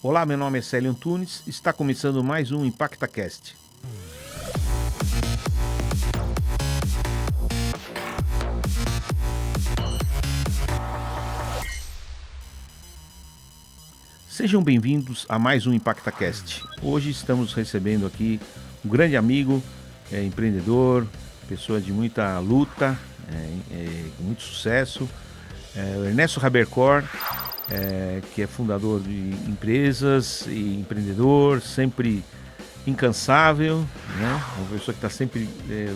Olá, meu nome é Célio Antunes, está começando mais um ImpactaCast. Sejam bem-vindos a mais um ImpactaCast. Hoje estamos recebendo aqui um grande amigo, empreendedor, pessoa de muita luta, muito sucesso, o Ernesto Habercorn, que é fundador de empresas e empreendedor, sempre incansável, né? Uma pessoa que está sempre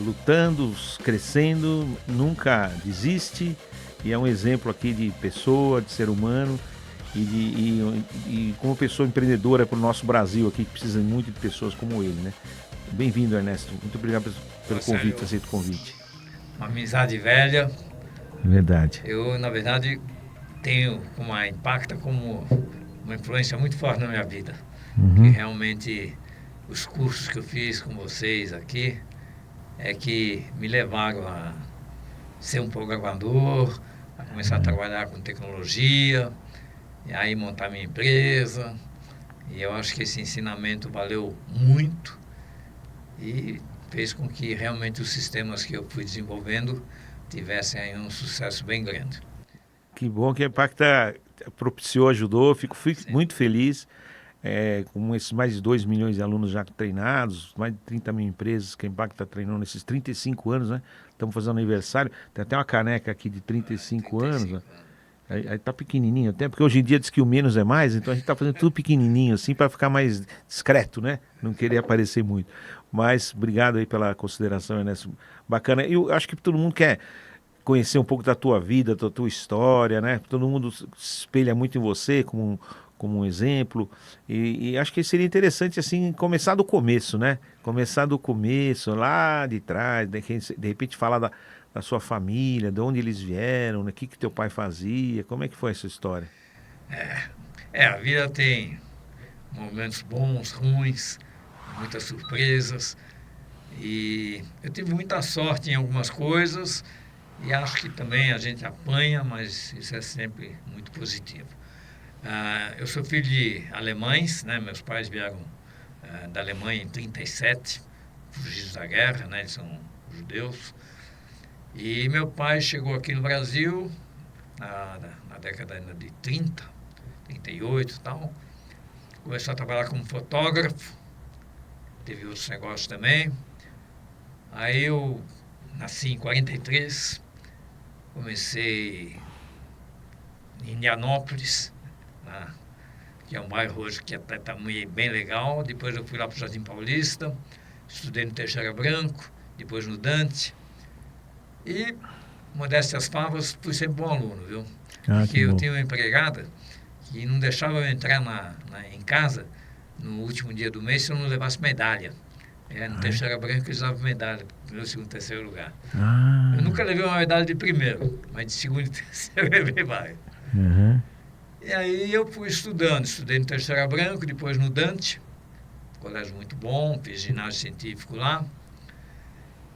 lutando, crescendo, nunca desiste e é um exemplo aqui de pessoa, de ser humano e como pessoa empreendedora para o nosso Brasil aqui, que precisa muito de pessoas como ele, né? Bem-vindo, Ernesto. Muito obrigado pelo convite, aceito o convite. Uma amizade velha. Verdade. Eu, na verdade, tenho uma Impacta como uma influência muito forte na minha vida. Que realmente os cursos que eu fiz com vocês aqui é que me levaram a ser um programador, a começar a trabalhar com tecnologia, e aí montar minha empresa. E eu acho que esse ensinamento valeu muito e fez com que realmente os sistemas que eu fui desenvolvendo tivessem aí um sucesso bem grande. Que bom que a Impacta propiciou, ajudou, fico muito feliz. Com esses mais de 2 milhões de alunos já treinados, mais de 30 mil empresas que a Impacta treinou nesses 35 anos, né? Estamos fazendo aniversário, tem até uma caneca aqui de 35 anos, né? Aí tá pequenininho até, porque hoje em dia diz que o menos é mais, então a gente tá fazendo tudo pequenininho assim para ficar mais discreto, né? Não querer aparecer muito. Mas obrigado aí pela consideração, Ernesto. Bacana. Eu acho que todo mundo quer conhecer um pouco da tua vida, da tua história, né? Todo mundo se espelha muito em você como um exemplo. E acho que seria interessante, assim, começar do começo, né? Começar do começo, lá de trás, de repente falar da sua família, de onde eles vieram, né? O que teu pai fazia, como é que foi essa história? A vida tem momentos bons, ruins, muitas surpresas. E eu tive muita sorte em algumas coisas e acho que também a gente apanha, mas isso é sempre muito positivo. Eu sou filho de alemães, né? Meus pais vieram da Alemanha em 37, fugidos da guerra, né? Eles são judeus. E meu pai chegou aqui no Brasil na década ainda de 30, 38 e tal. Começou a trabalhar como fotógrafo, teve outros negócios também. Aí eu nasci em 43, comecei em Indianópolis, né, que é um bairro hoje que até está bem legal. Depois eu fui lá para o Jardim Paulista, estudei no Teixeira Branco, depois no Dante. E, modéstias favas, fui sempre bom aluno, viu? Porque eu tinha uma empregada que não deixava eu entrar em casa no último dia do mês se eu não levasse medalha. No Teixeira Branco eles davam medalha, primeiro, segundo, terceiro lugar. Eu nunca levei uma medalha de primeiro, mas de segundo e terceiro eu levei várias. E aí eu fui estudei no Teixeira Branco, depois no Dante, colégio muito bom, fiz ginásio científico lá.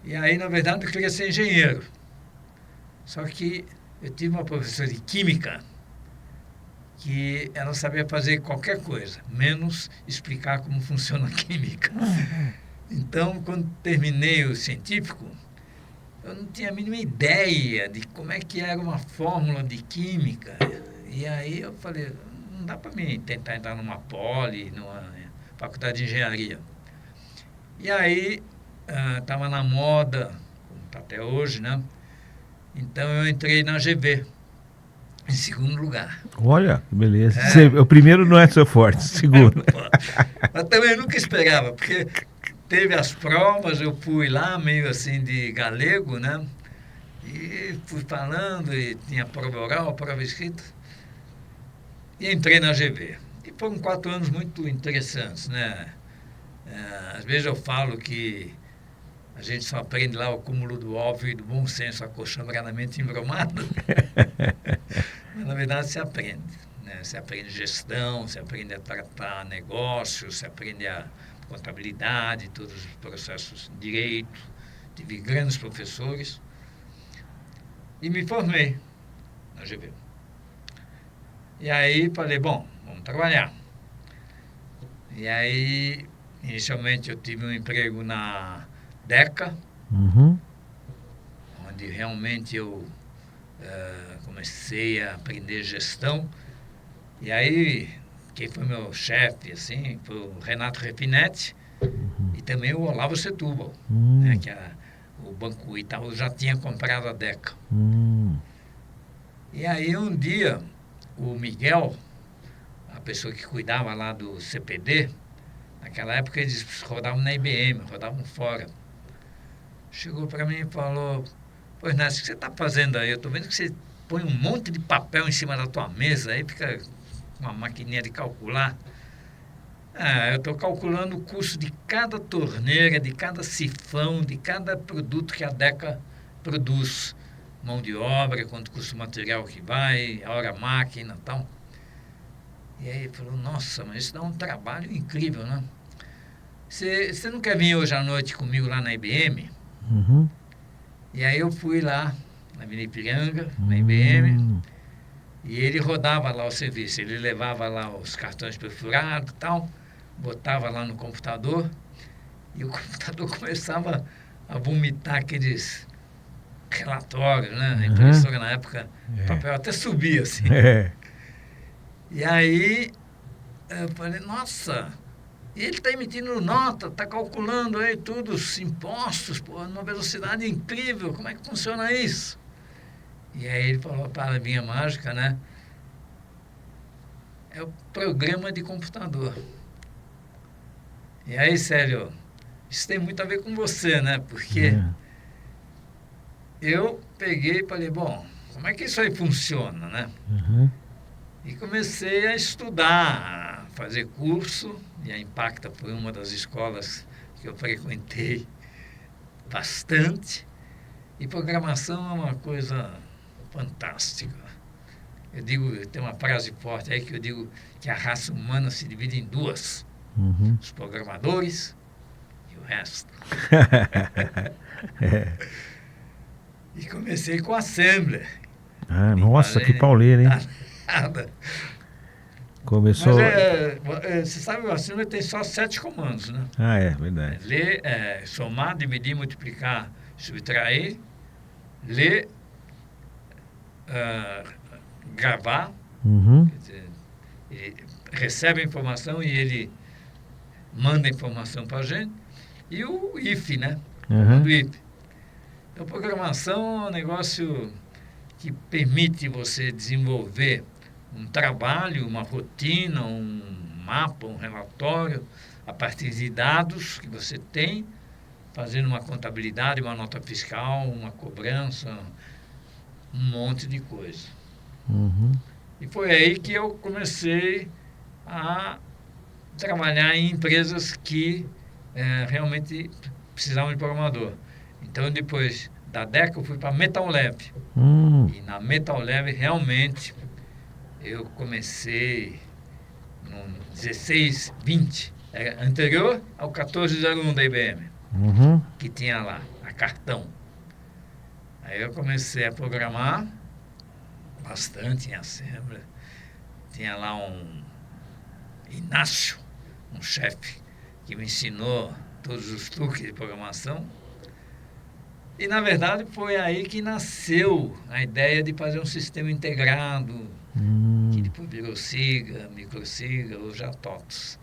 E aí, na verdade, eu queria ser engenheiro. Só que eu tive uma professora de química que ela sabia fazer qualquer coisa, menos explicar como funciona a química. Então, quando terminei o científico, eu não tinha a mínima ideia de como é que era uma fórmula de química. E aí eu falei, não dá para mim tentar entrar numa numa faculdade de engenharia. E aí, estava na moda, como está até hoje, né? Então eu entrei na GV, em segundo lugar. Olha, que beleza. O primeiro não é seu forte, o segundo. Mas também nunca esperava, porque teve as provas, eu fui lá meio assim de galego, né? E fui falando, e tinha prova oral, prova escrita. E entrei na GV. E foram 4 anos muito interessantes, né? Às vezes eu falo que a gente só aprende lá o cúmulo do óbvio e do bom senso acolchoadamente embromado. Mas, na verdade, se aprende. Né? Se aprende gestão, se aprende a tratar negócios, se aprende a contabilidade, todos os processos de direito. Tive grandes professores. E me formei na GV. E aí falei, bom, vamos trabalhar. E aí, inicialmente eu tive um emprego na DECA, Uhum. onde realmente eu comecei a aprender gestão. E aí, quem foi meu chefe, assim, foi o Renato Repinetti e também o Olavo Setúbal, né, que o Banco Itaú já tinha comprado a DECA. E aí, um dia, o Miguel, a pessoa que cuidava lá do CPD, naquela época eles rodavam na IBM, rodavam fora, chegou para mim e falou: pois Néstor, o que você está fazendo aí? Eu estou vendo que você põe um monte de papel em cima da tua mesa, aí fica uma maquininha de calcular. Eu estou calculando o custo de cada torneira, de cada sifão, de cada produto que a DECA produz. Mão de obra, quanto custa o material que vai, a hora máquina e tal. E aí ele falou: nossa, mas isso dá um trabalho incrível, né? Você não quer vir hoje à noite comigo lá na IBM? Uhum. E aí eu fui lá, na Avenida Ipiranga, na IBM, e ele rodava lá o serviço. Ele levava lá os cartões perfurados e tal, botava lá no computador, e o computador começava a vomitar aqueles relatórios, né? A impressora na época, o papel até subia assim. E aí eu falei: nossa, ele está emitindo nota, está calculando aí tudo, os impostos, pô, numa velocidade incrível, como é que funciona isso? E aí ele falou a palavrinha mágica, né? É o programa de computador. E aí, Célio, isso tem muito a ver com você, né? Porque eu peguei e falei: bom, como é que isso aí funciona, né? E comecei a estudar, a fazer curso, e a Impacta foi uma das escolas que eu frequentei bastante. E programação é uma coisa fantástica. Eu digo, tem uma frase forte aí que eu digo que a raça humana se divide em duas: os programadores e o resto. E comecei com Assembler. Nossa, que pauleira, hein? Nada. Começou. Mas você sabe, o Assembler tem só 7 comandos, né? É verdade. Ler, somar, dividir, multiplicar, subtrair, ler, gravar, quer dizer, ele recebe a informação e ele manda a informação para a gente, e o if, né? O if. Então, programação é um negócio que permite você desenvolver um trabalho, uma rotina, um mapa, um relatório, a partir de dados que você tem, fazendo uma contabilidade, uma nota fiscal, uma cobrança, um monte de coisa. E foi aí que eu comecei a trabalhar em empresas que realmente precisavam de programador. Então, depois da DECA, eu fui para a Metal Lab. E na Metal Lab, realmente, eu comecei no 1620, anterior ao 1401 da IBM, que tinha lá, a cartão. Aí eu comecei a programar bastante em Assembler. Tinha lá um Inácio, um chefe, que me ensinou todos os truques de programação. E, na verdade, foi aí que nasceu a ideia de fazer um sistema integrado, que depois virou SIGA, MicroSIGA, ou já TOTOS.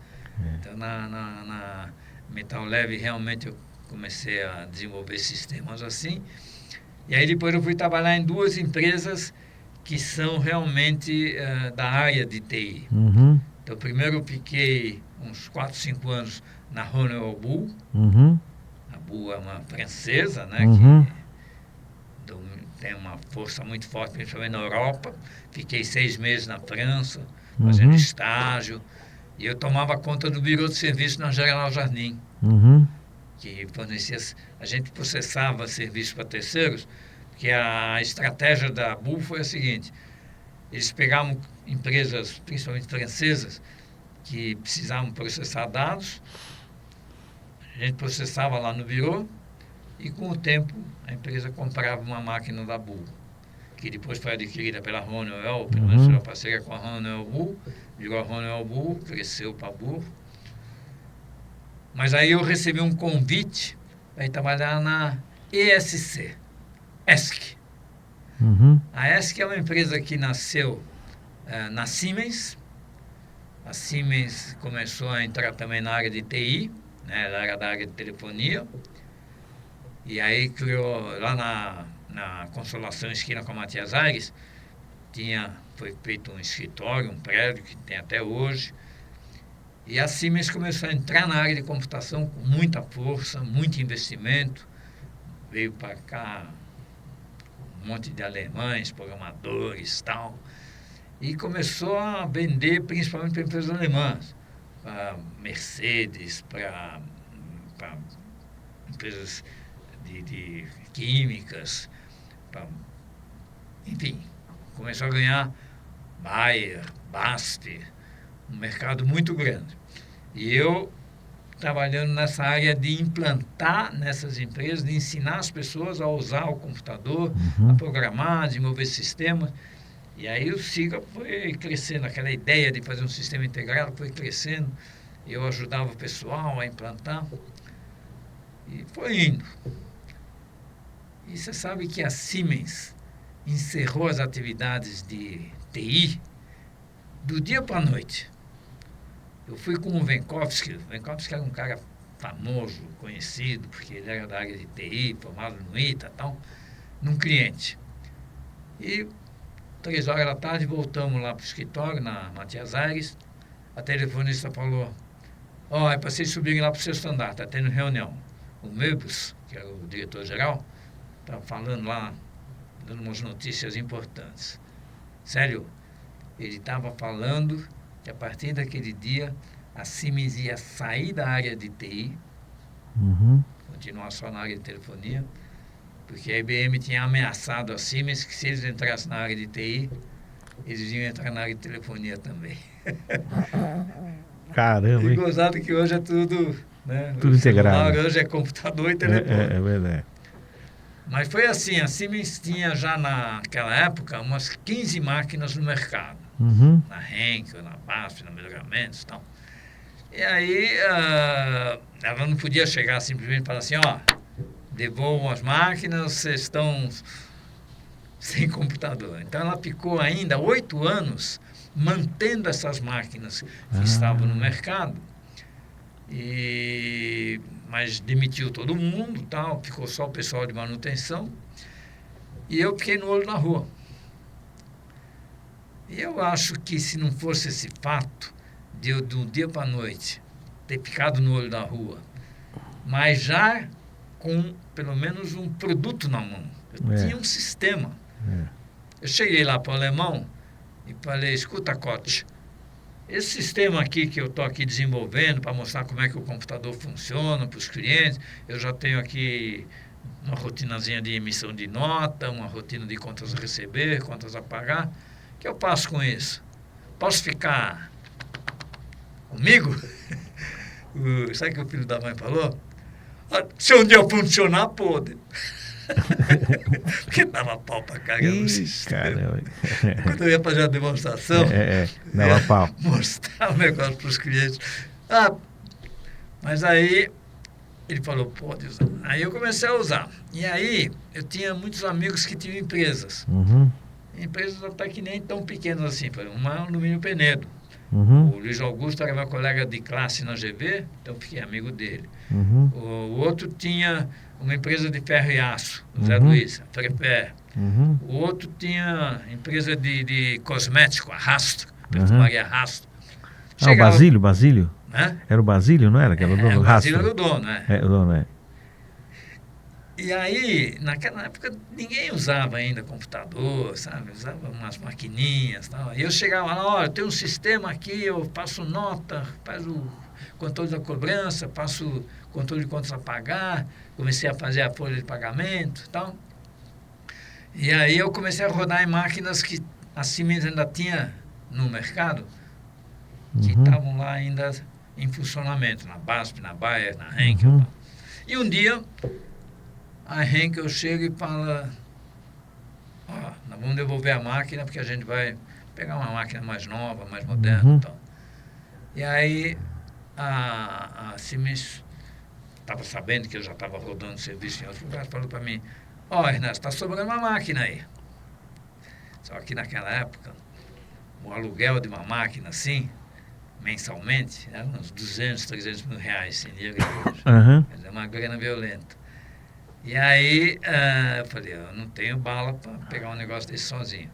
Então, na Metal Lab, realmente, eu comecei a desenvolver sistemas assim. E aí, depois, eu fui trabalhar em 2 empresas que são realmente da área de TI. Então, primeiro eu fiquei uns 4, 5 anos na Honeywell Bull. A Bull é uma francesa, né, que tem uma força muito forte, principalmente na Europa. Fiquei 6 meses na França, fazendo estágio. E eu tomava conta do Bureau de Serviço na General Jardim, que fornecia... A gente processava serviços para terceiros, porque a estratégia da Bull foi a seguinte: eles pegavam empresas, principalmente francesas, que precisavam processar dados, a gente processava lá no Bureau, e com o tempo a empresa comprava uma máquina da Bull, que depois foi adquirida pela Honeywell, pelo menos foi uma parceria com a Honeywell Bull, virou a Honeywell Bull, cresceu para a Bull. Mas aí eu recebi um convite para ir trabalhar na ESC, ESC. A ESC é uma empresa que nasceu na Siemens. A Siemens começou a entrar também na área de TI, né? Ela era da área de telefonia. E aí criou lá na Consolação esquina com a Matias Aires, foi feito um escritório, um prédio que tem até hoje. E a Siemens começou a entrar na área de computação com muita força, muito investimento. Veio para cá um monte de alemães, programadores e tal. E começou a vender principalmente para empresas alemãs, para Mercedes, para empresas de químicas, enfim, começou a ganhar Bayer, BASF, um mercado muito grande. E eu trabalhando nessa área de implantar nessas empresas, de ensinar as pessoas a usar o computador, a programar, desenvolver sistemas. E aí o SIGA foi crescendo, aquela ideia de fazer um sistema integrado foi crescendo. Eu ajudava o pessoal a implantar. E foi indo. E você sabe que a Siemens encerrou as atividades de TI do dia para a noite. Eu fui com o Venkovsky. O Venkovsky era um cara famoso, conhecido, porque ele era da área de TI, formado no ITA e tal, num cliente. E 3 horas da tarde voltamos lá para o escritório, na Matias Aires. A telefonista falou: é para vocês subirem lá para o 6º andar, está tendo reunião. O Meubus, que era o diretor-geral, estava falando lá, dando umas notícias importantes. Sério, ele estava falando que a partir daquele dia a Siemens ia sair da área de TI, continuar só na área de telefonia, porque a IBM tinha ameaçado a Siemens que se eles entrassem na área de TI, eles iam entrar na área de telefonia também. Caramba, hein? E gozado que hoje é tudo, né? Tudo integrado. Hoje é computador e telefone. É verdade. Mas foi assim, a Siemens tinha já naquela época umas 15 máquinas no mercado. Na Henkel, na BASF, na Melhoramentos e tal. E aí ela não podia chegar simplesmente e falar assim, devolvam as máquinas, vocês estão sem computador. Então ela ficou ainda 8 anos mantendo essas máquinas que estavam no mercado. Mas demitiu todo mundo, tal, ficou só o pessoal de manutenção. E eu fiquei no olho da rua. E eu acho que se não fosse esse fato de eu, de um dia para a noite, ter ficado no olho da rua, mas já com pelo menos um produto na mão. Eu tinha um sistema. Eu cheguei lá para o alemão e falei, escuta, Koch, esse sistema aqui que eu estou aqui desenvolvendo para mostrar como é que o computador funciona para os clientes, eu já tenho aqui uma rotinazinha de emissão de nota, uma rotina de contas a receber, contas a pagar. O que eu faço com isso? Posso ficar comigo? Sabe o que o filho da mãe falou? Se um dia funcionar, pode. Porque dava pau pra caramba no sistema. Quando eu ia fazer a demonstração, dava pau. Mostrar o negócio para os clientes. Mas aí ele falou, pode usar. Aí eu comecei a usar. E aí eu tinha muitos amigos que tinham empresas. Empresas até que nem tão pequenas assim. Uma no Minho Penedo. O Luiz Augusto era meu colega de classe na GV, então fiquei amigo dele. O outro tinha uma empresa de ferro e aço, o Zé Luiz, a Frefer. O outro tinha empresa de cosmético, a Rastro, perfumaria Rastro. Chegava... o Basílio? Né? Era o Basílio, não era? Que era o dono, o Basílio era o dono, o dono, E aí, naquela época, ninguém usava ainda computador, sabe? Usava umas maquininhas e tal. E eu chegava lá, eu tenho um sistema aqui, eu passo nota, faço o controle da cobrança, passo o controle de contas a pagar, comecei a fazer a folha de pagamento e tal. E aí eu comecei a rodar em máquinas que a Siemens ainda tinha no mercado, que estavam lá ainda em funcionamento, na BASF, na Bayer, na Henkel. E um dia... a Henkel chega e fala, nós vamos devolver a máquina porque a gente vai pegar uma máquina mais nova, mais moderna e tal. E aí a Siemens estava sabendo que eu já estava rodando serviço em outros lugares, falou para mim, Ernesto, está sobrando uma máquina aí. Só que naquela época, o aluguel de uma máquina assim, mensalmente, era uns 200, 300 mil reais, sem dinheiro hoje. Uhum. É uma grana violenta. E aí, eu falei, eu não tenho bala para pegar um negócio desse sozinho.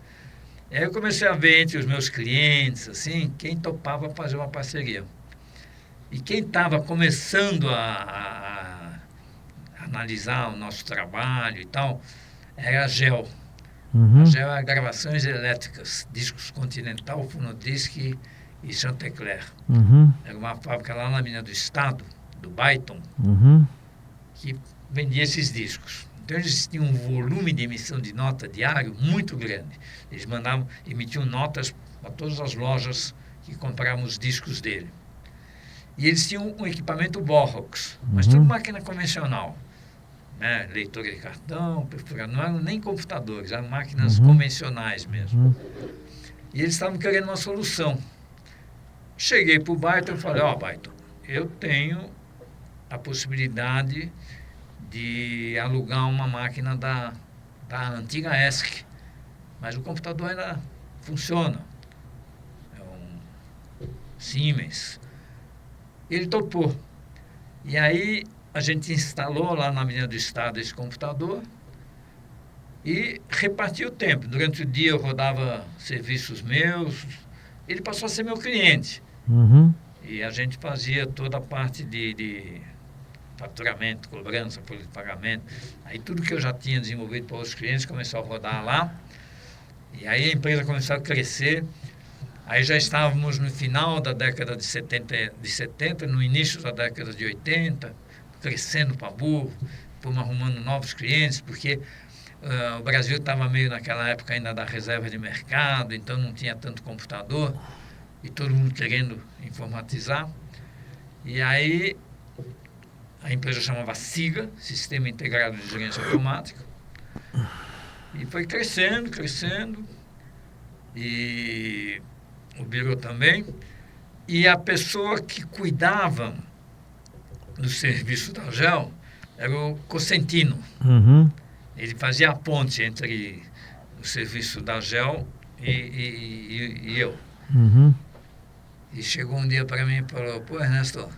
E aí eu comecei a ver entre os meus clientes, assim, quem topava fazer uma parceria. E quem estava começando a analisar o nosso trabalho e tal, era a GEL. Uhum. A GEL é Gravações Elétricas, Discos Continental, Fonodisc e Chantecler. Uhum. Era uma fábrica lá na Mina do Estado, do Byton, Uhum. que vendia esses discos. Então eles tinham um volume de emissão de nota diário muito grande. Eles emitiam notas para todas as lojas que compravam os discos dele. E eles tinham um equipamento Borrox, mas tudo máquina convencional. Né? Leitor de cartão, perfurador, não eram nem computadores, eram máquinas convencionais mesmo. E eles estavam querendo uma solução. Cheguei para o Byton e falei, Byton, eu tenho a possibilidade de alugar uma máquina da antiga ESC, mas o computador ainda funciona. É um Siemens. Ele topou. E aí a gente instalou lá na Avenida do Estado esse computador e repartiu o tempo. Durante o dia eu rodava serviços meus, ele passou a ser meu cliente. Uhum. E a gente fazia toda a parte de faturamento, cobrança, folha de pagamento. Aí tudo que eu já tinha desenvolvido para os clientes começou a rodar lá. E aí a empresa começou a crescer. Aí já estávamos no final da década de 70, no início da década de 80, crescendo para burro, fomos arrumando novos clientes, porque o Brasil estava meio naquela época ainda da reserva de mercado, então não tinha tanto computador, e todo mundo querendo informatizar. E aí a empresa chamava SIGA, Sistema Integrado de Gerência Automática, e foi crescendo, e o Biro também, e a pessoa que cuidava do serviço da GEL era o Cosentino. Uhum. Ele fazia a ponte entre o serviço da GEL e eu. Uhum. E chegou um dia para mim e falou, Ernesto,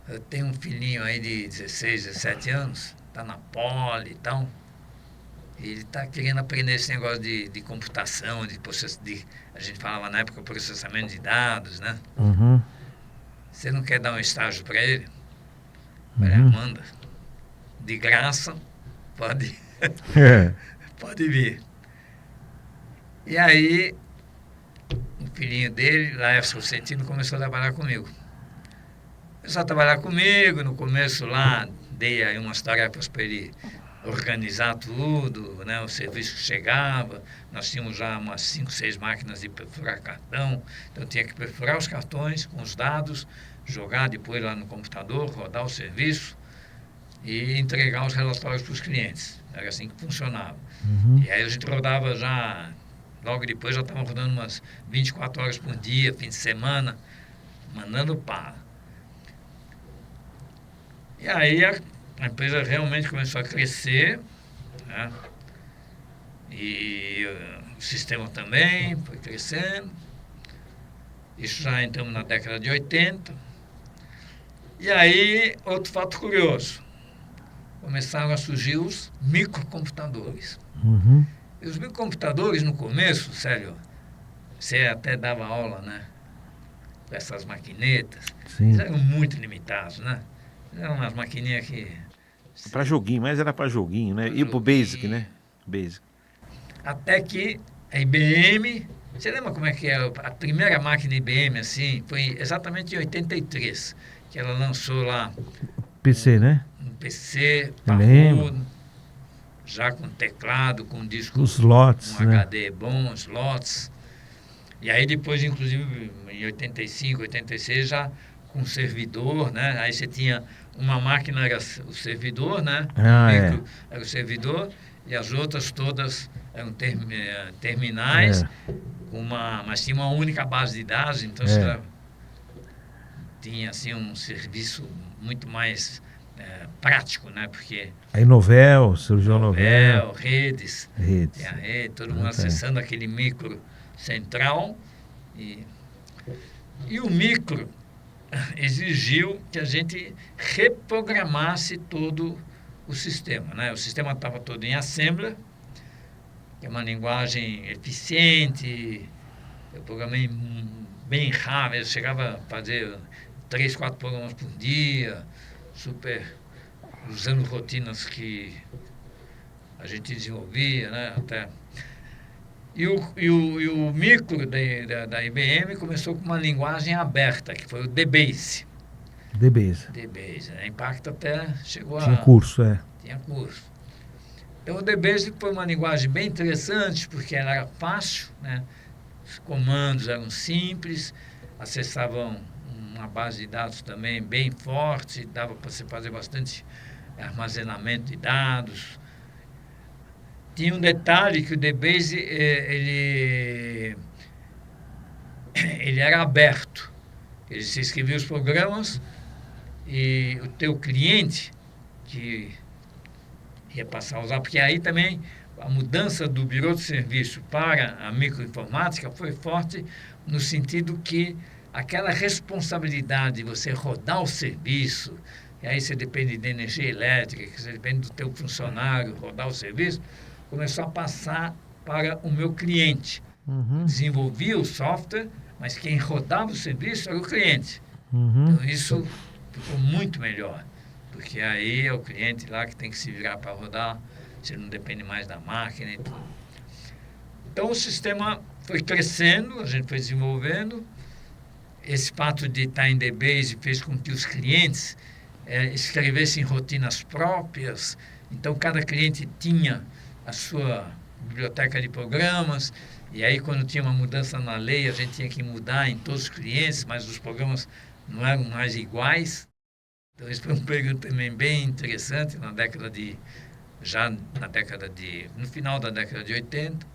eu tenho um filhinho aí de 16, 17 anos, está na Poli e tal. Ele está querendo aprender esse negócio de computação, a gente falava na época processamento de dados, né? Uhum. Você não quer dar um estágio para ele? Falei, manda. De graça, pode vir. E aí, o filhinho dele, Laércio Cosentino, começou a trabalhar comigo. Começou a trabalhar comigo, no começo lá, dei aí umas tarefas para ele organizar tudo, né? O serviço que chegava, nós tínhamos já umas 5, 6 máquinas de perfurar cartão, então eu tinha que perfurar os cartões com os dados, jogar depois lá no computador, rodar o serviço e entregar os relatórios para os clientes. Era assim que funcionava. E aí a gente rodava já, logo depois já estava rodando umas 24 horas por dia, fim de semana, mandando para. E aí a empresa realmente começou a crescer, né? E o sistema também foi crescendo. Isso já entramos na década de 80. E aí, outro fato curioso, começaram a surgir os microcomputadores. Uhum. E os microcomputadores, no começo, Célio, você até dava aula, né? Essas maquinetas, eles eram muito limitados, né? Eram umas maquininhas que... Para joguinho, mas era para joguinho, né? E pro Basic, né? Basic. Até que a IBM... Você lembra como é que era? A primeira máquina IBM, assim, foi exatamente em 83, que ela lançou lá... PC, né? Um PC, Lembro. já com teclado, com disco... Os slots, um né? HD bom, slots. E aí depois, inclusive, em 85, 86, já com servidor, né? Aí você tinha uma máquina, era o servidor, né? Era o servidor, e as outras todas eram terminais, mas tinha uma única base de dados, então você tinha assim um serviço muito mais prático, né? Porque Aí Novel, surgiu Novel. redes, Redes. tem a rede, todo mundo acessando aquele micro central e o micro exigiu que a gente reprogramasse todo o sistema, né? O sistema estava todo em Assembler, que é uma linguagem eficiente. Eu programei bem rápido, eu chegava a fazer 3, 4 programas por dia, usando rotinas que a gente desenvolvia, né? Até. E o micro da IBM começou com uma linguagem aberta, que foi o DBase. DBase. A Impacto até chegou Tinha curso, Tinha curso. Então o DBase foi uma linguagem bem interessante, porque ela era fácil, né? Os comandos eram simples, acessavam uma base de dados também bem forte, dava para você fazer bastante armazenamento de dados. Tinha um detalhe que o DBase ele era aberto. Você escrevia os programas e o teu cliente que ia passar a usar, porque aí também a mudança do Bureau de Serviço para a microinformática foi forte no sentido que aquela responsabilidade de você rodar o serviço, e aí você depende de energia elétrica, você depende do teu funcionário rodar o serviço, começou a passar para o meu cliente. Desenvolvia o software, mas quem rodava o serviço era o cliente. Então isso ficou muito melhor, porque aí é o cliente lá que tem que se virar para rodar, você não depende mais da máquina e tudo. Então o sistema foi crescendo, a gente foi desenvolvendo. Esse fato de estar em DBase fez com que os clientes escrevessem rotinas próprias. Então cada cliente tinha a sua biblioteca de programas, e aí quando tinha uma mudança na lei, a gente tinha que mudar em todos os clientes, mas os programas não eram mais iguais. Então esse foi um período também bem interessante no final da década de 80.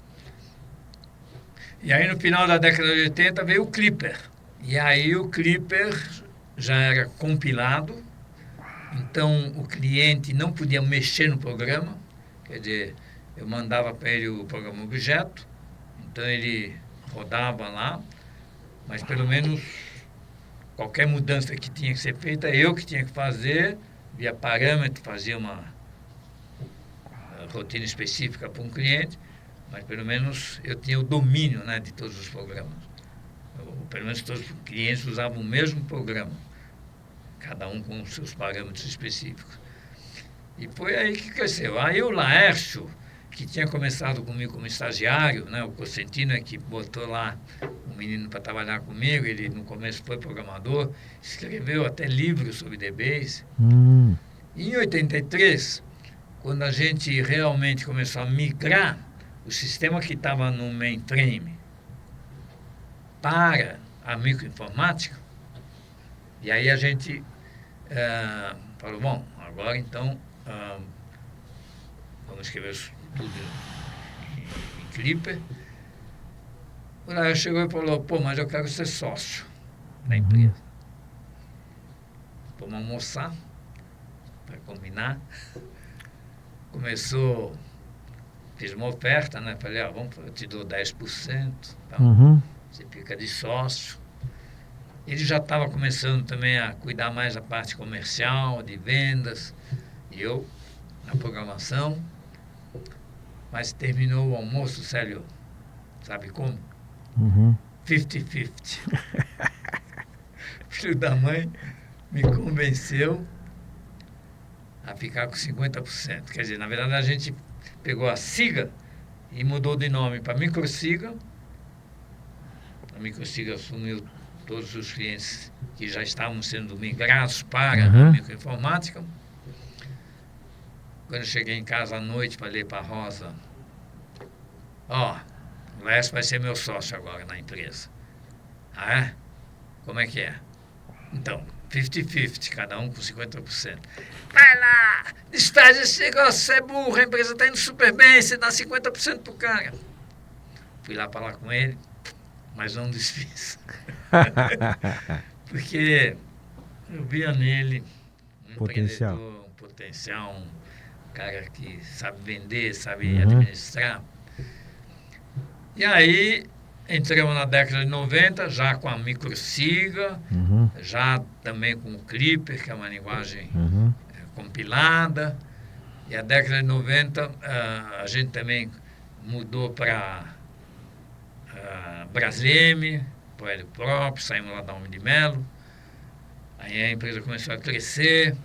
E aí no final da década de 80 veio o Clipper. E aí o Clipper já era compilado, então o cliente não podia mexer no programa, quer dizer, eu mandava para ele o programa objeto, então ele rodava lá, mas pelo menos qualquer mudança que tinha que ser feita, eu que tinha que fazer, via parâmetro, fazia uma rotina específica para um cliente, mas pelo menos eu tinha o domínio, né, de todos os programas. Pelo menos todos os clientes usavam o mesmo programa, cada um com os seus parâmetros específicos. E foi aí que cresceu. Aí o Laércio, que tinha começado comigo como estagiário, né, o Cosentino é que botou lá um menino para trabalhar comigo, ele no começo foi programador, escreveu até livros sobre DBase. E em 83, quando a gente realmente começou a migrar o sistema que estava no mainframe para a microinformática, e aí a gente falou, bom, agora então vamos escrever tudo em Clipper. O Laércio chegou e falou, mas eu quero ser sócio da empresa. Vamos almoçar para combinar. Fiz uma oferta, né? Falei, eu te dou 10%, então você fica de sócio. Ele já estava começando também a cuidar mais da parte comercial, de vendas, e eu na programação. Mas terminou o almoço, Célio, sabe como? 50-50. Filho da mãe me convenceu a ficar com 50%. Quer dizer, na verdade a gente pegou a SIGA e mudou de nome para Microsiga. A Microsiga assumiu todos os clientes que já estavam sendo migrados para a microinformática. Quando eu cheguei em casa à noite, falei para a Rosa, o Laércio vai ser meu sócio agora na empresa. Ah, é? Como é que é? Então, 50-50, cada um com 50%. Vai lá, desfaz esse negócio, você é burro, a empresa está indo super bem, você dá 50% pro cara. Fui lá falar com ele, mas não desfiz. Porque eu via nele um Potencial. empreendedor, um potencial, um cara que sabe vender, sabe Uhum. administrar. E aí entramos na década de 90, já com a microsiga, Uhum. já também com o Clipper, que é uma linguagem Uhum. compilada. E a década de 90 a gente também mudou para Brasleme, para o Hélio próprio, saímos lá da Homem de Melo. Aí a empresa começou a crescer.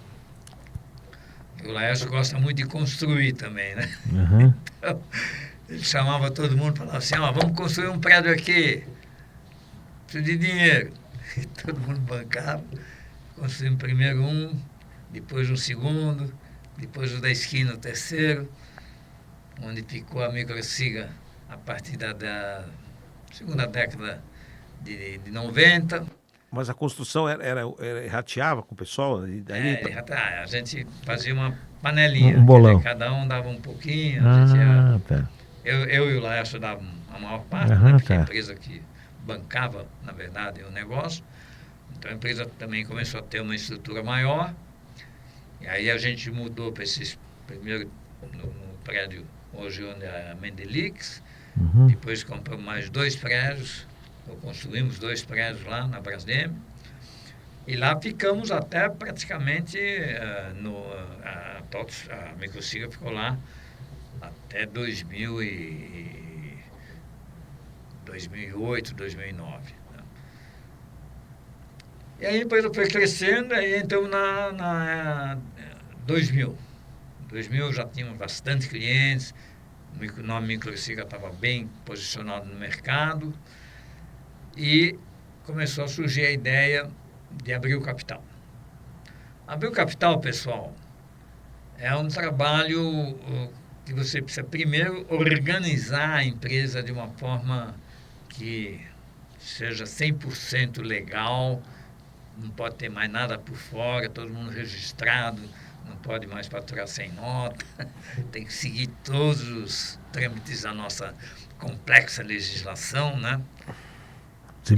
E o Laércio gosta muito de construir também, né? Uhum. Então, ele chamava todo mundo e falava assim, ó, vamos construir um prédio aqui, preciso de dinheiro. E todo mundo bancava. Construímos primeiro um, depois um segundo, depois o da esquina, o terceiro, onde ficou a microsiga a partir da segunda década de 90. Mas a construção era rateava com o pessoal? E daí, A gente fazia uma panelinha, um quer dizer, bolão. cada um dava um pouquinho, a gente Tá. eu e o Laércio davam a maior parte, né, Aham, porque a tá. empresa que bancava, na verdade, o negócio. Então a empresa também começou a ter uma estrutura maior. E aí a gente mudou para esses, primeiro no prédio hoje onde é a Mendelix, Uhum. depois compramos mais 2 prédios, ou construímos 2 prédios lá na Braskem, e lá ficamos até praticamente, a microsiga ficou lá até 2008, 2009. Né? E aí a empresa foi crescendo, aí entramos na 2000. 2000 já tínhamos bastante clientes, o nome microsiga estava bem posicionado no mercado e começou a surgir a ideia de abrir o capital. Abrir o capital, pessoal, é um trabalho que você precisa primeiro organizar a empresa de uma forma que seja 100% legal, não pode ter mais nada por fora, todo mundo registrado, não pode mais faturar sem nota, tem que seguir todos os trâmites da nossa complexa legislação, né? Se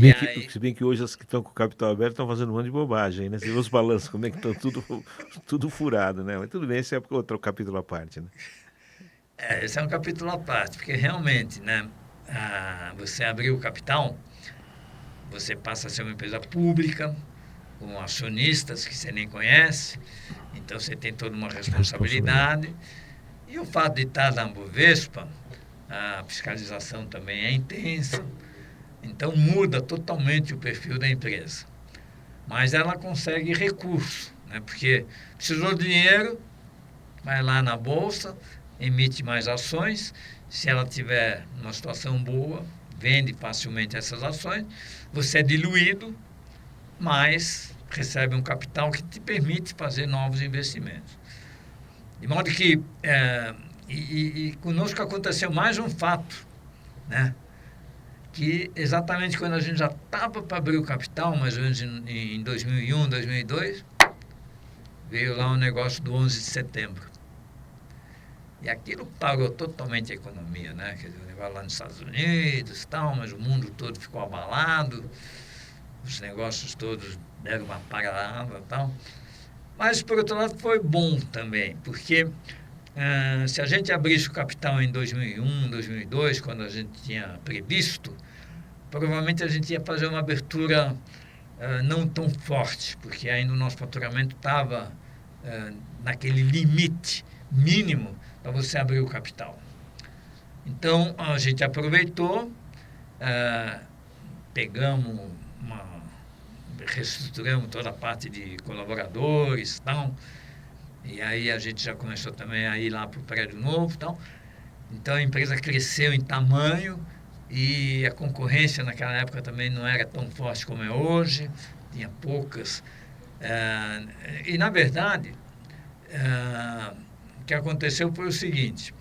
bem que hoje as que estão com o capital aberto estão fazendo um monte de bobagem, né? Você vê os balanços, como é que estão tudo furado, né? Mas tudo bem, esse é outro capítulo à parte, né? Esse é um capítulo à parte, porque realmente, né, você abrir o capital, você passa a ser uma empresa pública, com acionistas que você nem conhece, então você tem toda uma responsabilidade. E o fato de estar na Bovespa, a fiscalização também é intensa, então muda totalmente o perfil da empresa. Mas ela consegue recurso, né? Porque precisou de dinheiro, vai lá na Bolsa, emite mais ações, se ela tiver uma situação boa, vende facilmente essas ações, você é diluído, mas recebe um capital que te permite fazer novos investimentos. De modo que, conosco aconteceu mais um fato, né? Que exatamente quando a gente já estava para abrir o capital, mais ou menos em 2001, 2002, veio lá um negócio do 11 de setembro. E aquilo parou totalmente a economia, né? Quer dizer, o negócio lá nos Estados Unidos e tal, mas o mundo todo ficou abalado, os negócios todos deram uma parada e tal. Mas, por outro lado, foi bom também, porque se a gente abrisse o capital em 2001, 2002, quando a gente tinha previsto, provavelmente a gente ia fazer uma abertura não tão forte, porque ainda o nosso faturamento estava naquele limite mínimo para você abrir o capital. Então, a gente aproveitou, pegamos reestruturamos toda a parte de colaboradores e tal, e aí a gente já começou também a ir lá para o prédio novo e tal. Então a empresa cresceu em tamanho e a concorrência naquela época também não era tão forte como é hoje, tinha poucas. E na verdade, o que aconteceu foi o seguinte,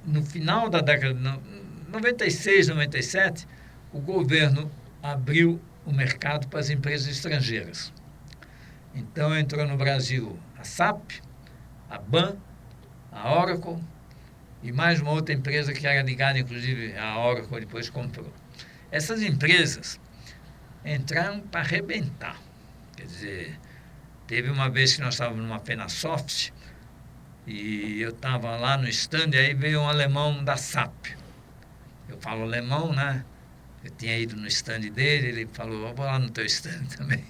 no final da década de 96, 97, o governo abriu o mercado para as empresas estrangeiras. Então entrou no Brasil a SAP, a BAN, a Oracle e mais uma outra empresa que era ligada, inclusive, a Oracle depois comprou. Essas empresas entraram para arrebentar. Quer dizer, teve uma vez que nós estávamos numa Penasoft e eu estava lá no stand e aí veio um alemão da SAP. Eu falo alemão, né? Eu tinha ido no stand dele, ele falou, eu vou lá no teu stand também.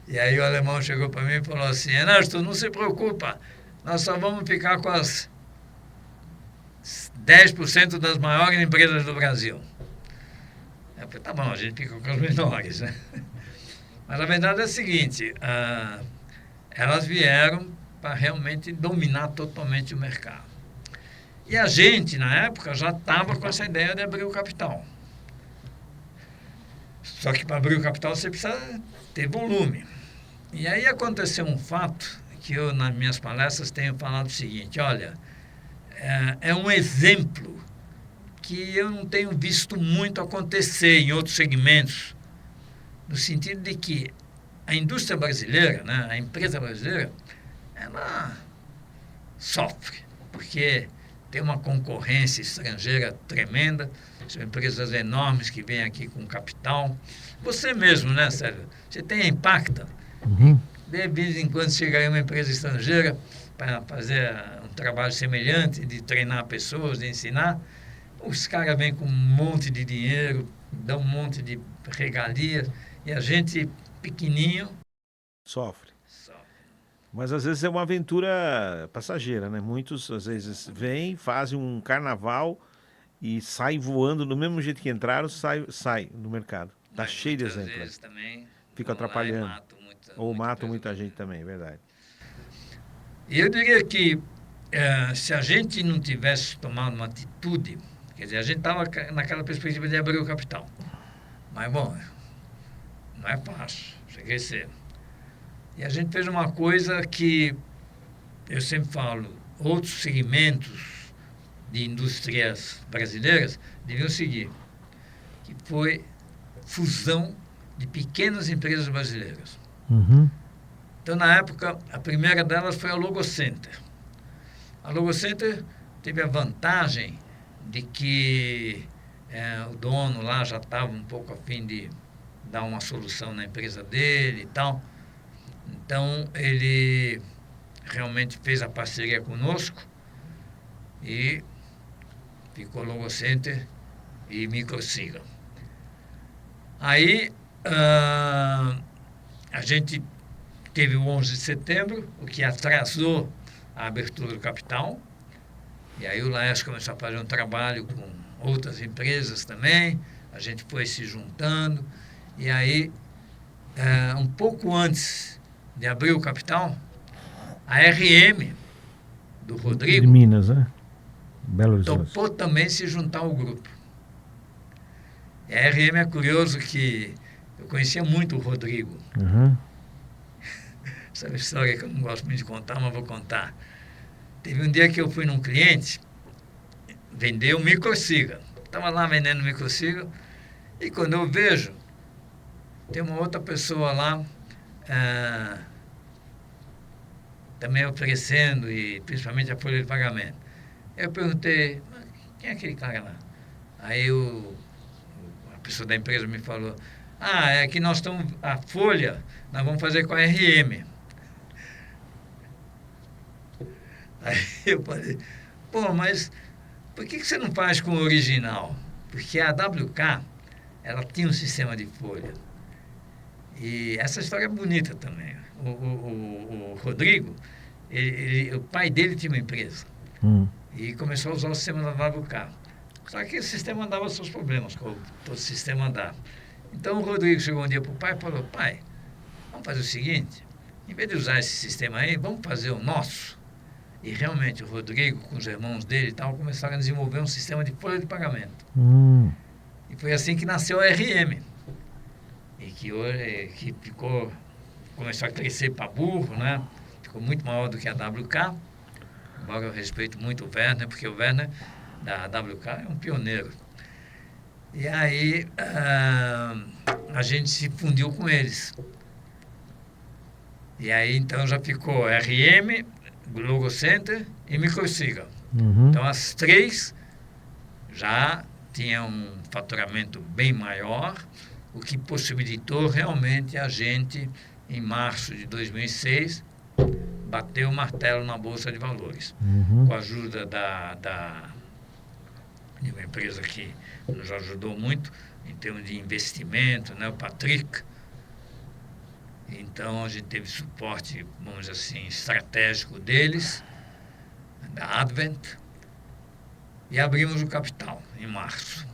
E aí o alemão chegou para mim e falou assim, Ernesto, não se preocupa, nós só vamos ficar com as 10% das maiores empresas do Brasil. Eu falei, tá bom, a gente fica com as menores, né? Mas a verdade é a seguinte, elas vieram para realmente dominar totalmente o mercado. E a gente, na época, já estava com essa ideia de abrir o capital. Só que para abrir o capital você precisa ter volume. E aí aconteceu um fato que eu, nas minhas palestras, tenho falado o seguinte, olha, é um exemplo que eu não tenho visto muito acontecer em outros segmentos, no sentido de que a indústria brasileira, né, a empresa brasileira, ela sofre, porque tem uma concorrência estrangeira tremenda, são empresas enormes que vêm aqui com capital. Você mesmo, né, Sérgio? Você tem a Impacta. Uhum. De vez em quando chega aí uma empresa estrangeira para fazer um trabalho semelhante, de treinar pessoas, de ensinar. Os caras vêm com um monte de dinheiro, dão um monte de regalias, e a gente, pequenininho, Sofre. sofre. Mas às vezes é uma aventura passageira, né? Muitos às vezes vêm, fazem um carnaval e saem voando do mesmo jeito que entraram, sai do mercado. Tá Mas cheio de muitas exemplos. vezes também Fica vão lá e atrapalhando. matam Ou matam muita empresa. gente também, é verdade. E eu diria que se a gente não tivesse tomado uma atitude, quer dizer, a gente estava naquela perspectiva de abrir o capital. Mas, bom, não é fácil, cheguei cedo. E a gente fez uma coisa que eu sempre falo, outros segmentos de indústrias brasileiras deviam seguir, que foi fusão de pequenas empresas brasileiras. Uhum. Então, na época, a primeira delas foi a Logocenter. A Logocenter teve a vantagem de que o dono lá já estava um pouco a fim de dar uma solução na empresa dele e tal. Então, ele realmente fez a parceria conosco e ficou Logocenter e Microsiga. Aí, a gente teve o 11 de setembro, o que atrasou a abertura do capital. E aí o Laércio começou a fazer um trabalho com outras empresas também. A gente foi se juntando. E aí, um pouco antes de abrir o capital, a RM do De Rodrigo Minas, né? Belo Horizonte. topou também se juntar ao grupo. E a RM é curioso que eu conhecia muito o Rodrigo. Uhum. Essa é uma história que eu não gosto muito de contar, mas vou contar. Teve um dia que eu fui num cliente vender um microsiga. Estava lá vendendo microsiga e quando eu vejo, tem uma outra pessoa lá também oferecendo, e principalmente a folha de pagamento. Eu perguntei, quem é aquele cara lá? Aí a pessoa da empresa me falou, é que nós estamos, a folha, nós vamos fazer com a RM. Aí eu falei, pô, mas por que você não faz com o original? Porque a WK, ela tinha um sistema de folha. E essa história é bonita também. O Rodrigo, o pai dele tinha uma empresa. E começou a usar o sistema da WK. Só que o sistema dava seus problemas, como todo sistema dá. Então o Rodrigo chegou um dia para o pai e falou, pai, vamos fazer o seguinte, em vez de usar esse sistema aí, vamos fazer o nosso. E realmente o Rodrigo, com os irmãos dele e tal, começaram a desenvolver um sistema de folha de pagamento. E foi assim que nasceu a RM. E que hoje começou a crescer para burro, né? Ficou muito maior do que a WK. Embora eu respeito muito o Werner, porque o Werner da WK é um pioneiro. E aí a gente se fundiu com eles. E aí então já ficou RM, Logocenter e Microsiga. Uhum. Então as três já tinham um faturamento bem maior, o que possibilitou realmente a gente em março de 2006, bateu o martelo na Bolsa de Valores. Com a ajuda de uma empresa que nos ajudou muito em termos de investimento, né, o Patrick. Então, a gente teve suporte, vamos dizer assim, estratégico deles, da Advent, e abrimos o capital em março.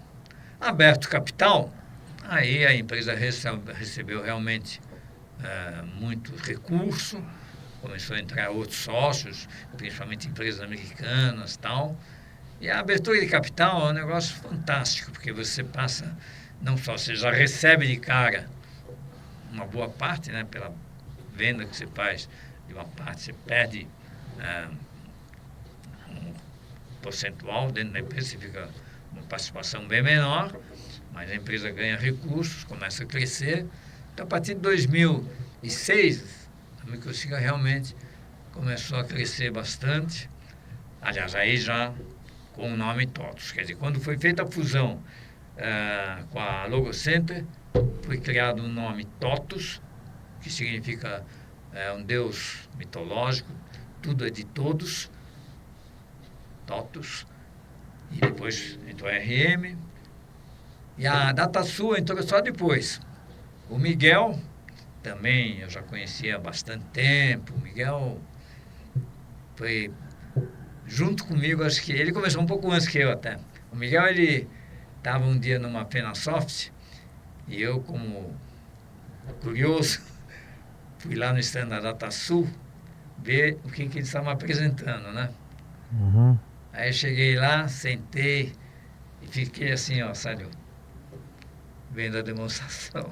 Aberto o capital, aí a empresa recebeu realmente muito recurso, começou a entrar outros sócios, principalmente empresas americanas e tal. E a abertura de capital é um negócio fantástico, porque você passa, não só você já recebe de cara uma boa parte, né, pela venda que você faz de uma parte, você perde um percentual dentro da empresa, você fica uma participação bem menor, mas a empresa ganha recursos, começa a crescer. Então, a partir de 2006, a Microsiga realmente começou a crescer bastante. Aliás, aí já com o nome TOTUS. Quer dizer, quando foi feita a fusão com a Logocenter, foi criado o nome TOTUS, que significa um deus mitológico, tudo é de todos, TOTUS. E depois entrou a RM. E a DataSul entrou só depois. O Miguel, também eu já conhecia há bastante tempo. O Miguel foi junto comigo, acho que ele começou um pouco antes que eu até. O Miguel, ele estava um dia numa Penasoft e eu, como curioso, fui lá no stand da DataSul ver o que eles estavam apresentando, né? Aí eu cheguei lá, sentei e fiquei assim, ó, sabe, vendo a demonstração.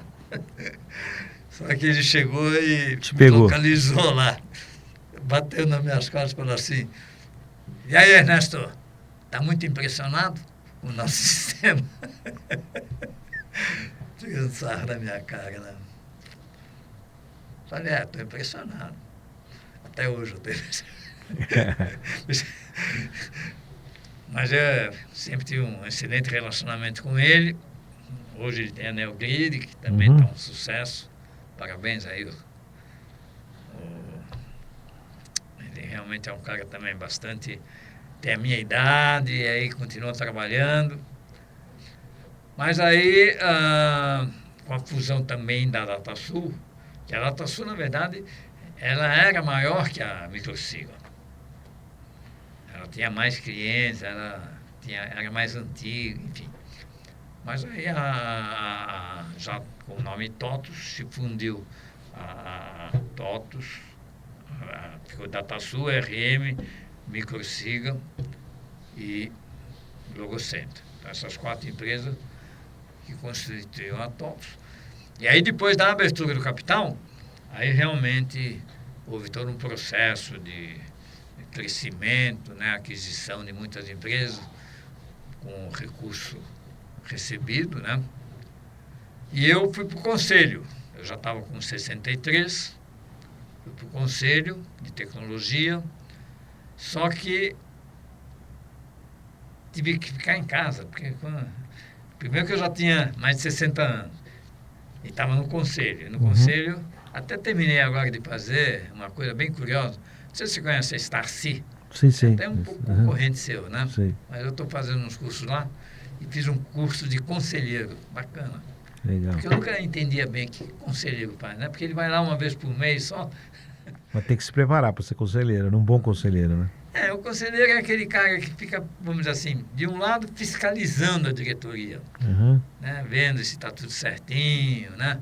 Só que ele chegou e me localizou lá, bateu nas minhas costas e falou assim: e aí, Ernesto, está muito impressionado com o nosso sistema? Tirando sarro da minha cara, né? Falei, estou impressionado. Até hoje eu estou impressionado. Mas eu sempre tive um excelente relacionamento com ele. Hoje ele tem a Neogrid, que também está um sucesso. Parabéns aí. Ele realmente é um cara também bastante... Tem a minha idade, e aí continua trabalhando. Mas aí, com a fusão também da DataSul, que a DataSul, na verdade, ela era maior que a Microsiga. Ela tinha mais clientes, era mais antiga, enfim. Mas aí, já com o nome TOTUS, se fundiu a TOTUS, ficou DataSul, RM, Microsiga e Logocenter. Então, essas 4 empresas que constituíam a TOTUS. E aí, depois da abertura do capital, aí realmente houve todo um processo de crescimento, né, aquisição de muitas empresas com recurso recebido, né? E eu fui para o conselho. Eu já estava com 63, fui para o conselho de tecnologia, só que tive que ficar em casa, porque primeiro que eu já tinha mais de 60 anos e estava no conselho. No conselho, até terminei agora de fazer uma coisa bem curiosa. Não sei se você conhece a Starcy. Sim. Até um pouco concorrente seu, né? Sim. Mas eu estou fazendo uns cursos lá e fiz um curso de conselheiro. Bacana. Legal. Porque eu nunca entendia bem o que conselheiro faz, né? Porque ele vai lá uma vez por mês só. Mas tem que se preparar para ser conselheiro, um bom conselheiro, né? O conselheiro é aquele cara que fica, vamos dizer assim, de um lado fiscalizando a diretoria, né? Vendo se está tudo certinho, né?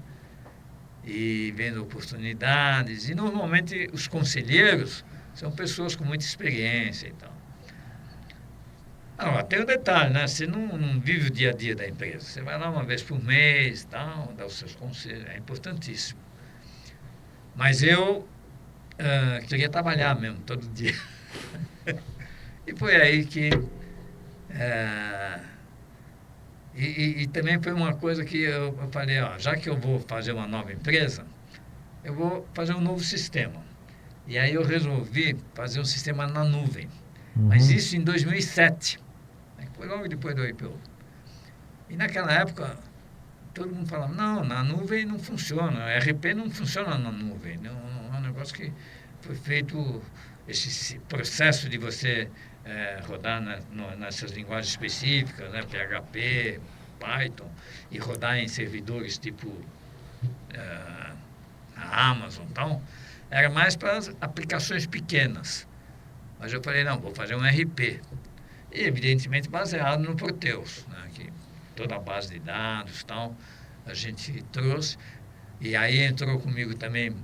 E vendo oportunidades. E normalmente os conselheiros são pessoas com muita experiência e tal. Agora, tem um detalhe, né? Você não vive o dia a dia da empresa. Você vai lá uma vez por mês, tal, dá os seus conselhos. É importantíssimo. Mas eu queria trabalhar mesmo, todo dia. E foi aí que... E também foi uma coisa que eu falei, já que eu vou fazer uma nova empresa, eu vou fazer um novo sistema. E aí eu resolvi fazer um sistema na nuvem. Mas isso em 2007. Foi logo depois do IPO. E naquela época, todo mundo falava, não, na nuvem não funciona, RP não funciona na nuvem. Não, é um negócio que foi feito, esse processo de você rodar nessas linguagens específicas, né, PHP, Python, e rodar em servidores tipo a Amazon e tal, era mais para as aplicações pequenas. Mas eu falei, não, vou fazer um RP. E, evidentemente, baseado no Proteus, né, que toda a base de dados e tal, a gente trouxe. E aí entrou comigo também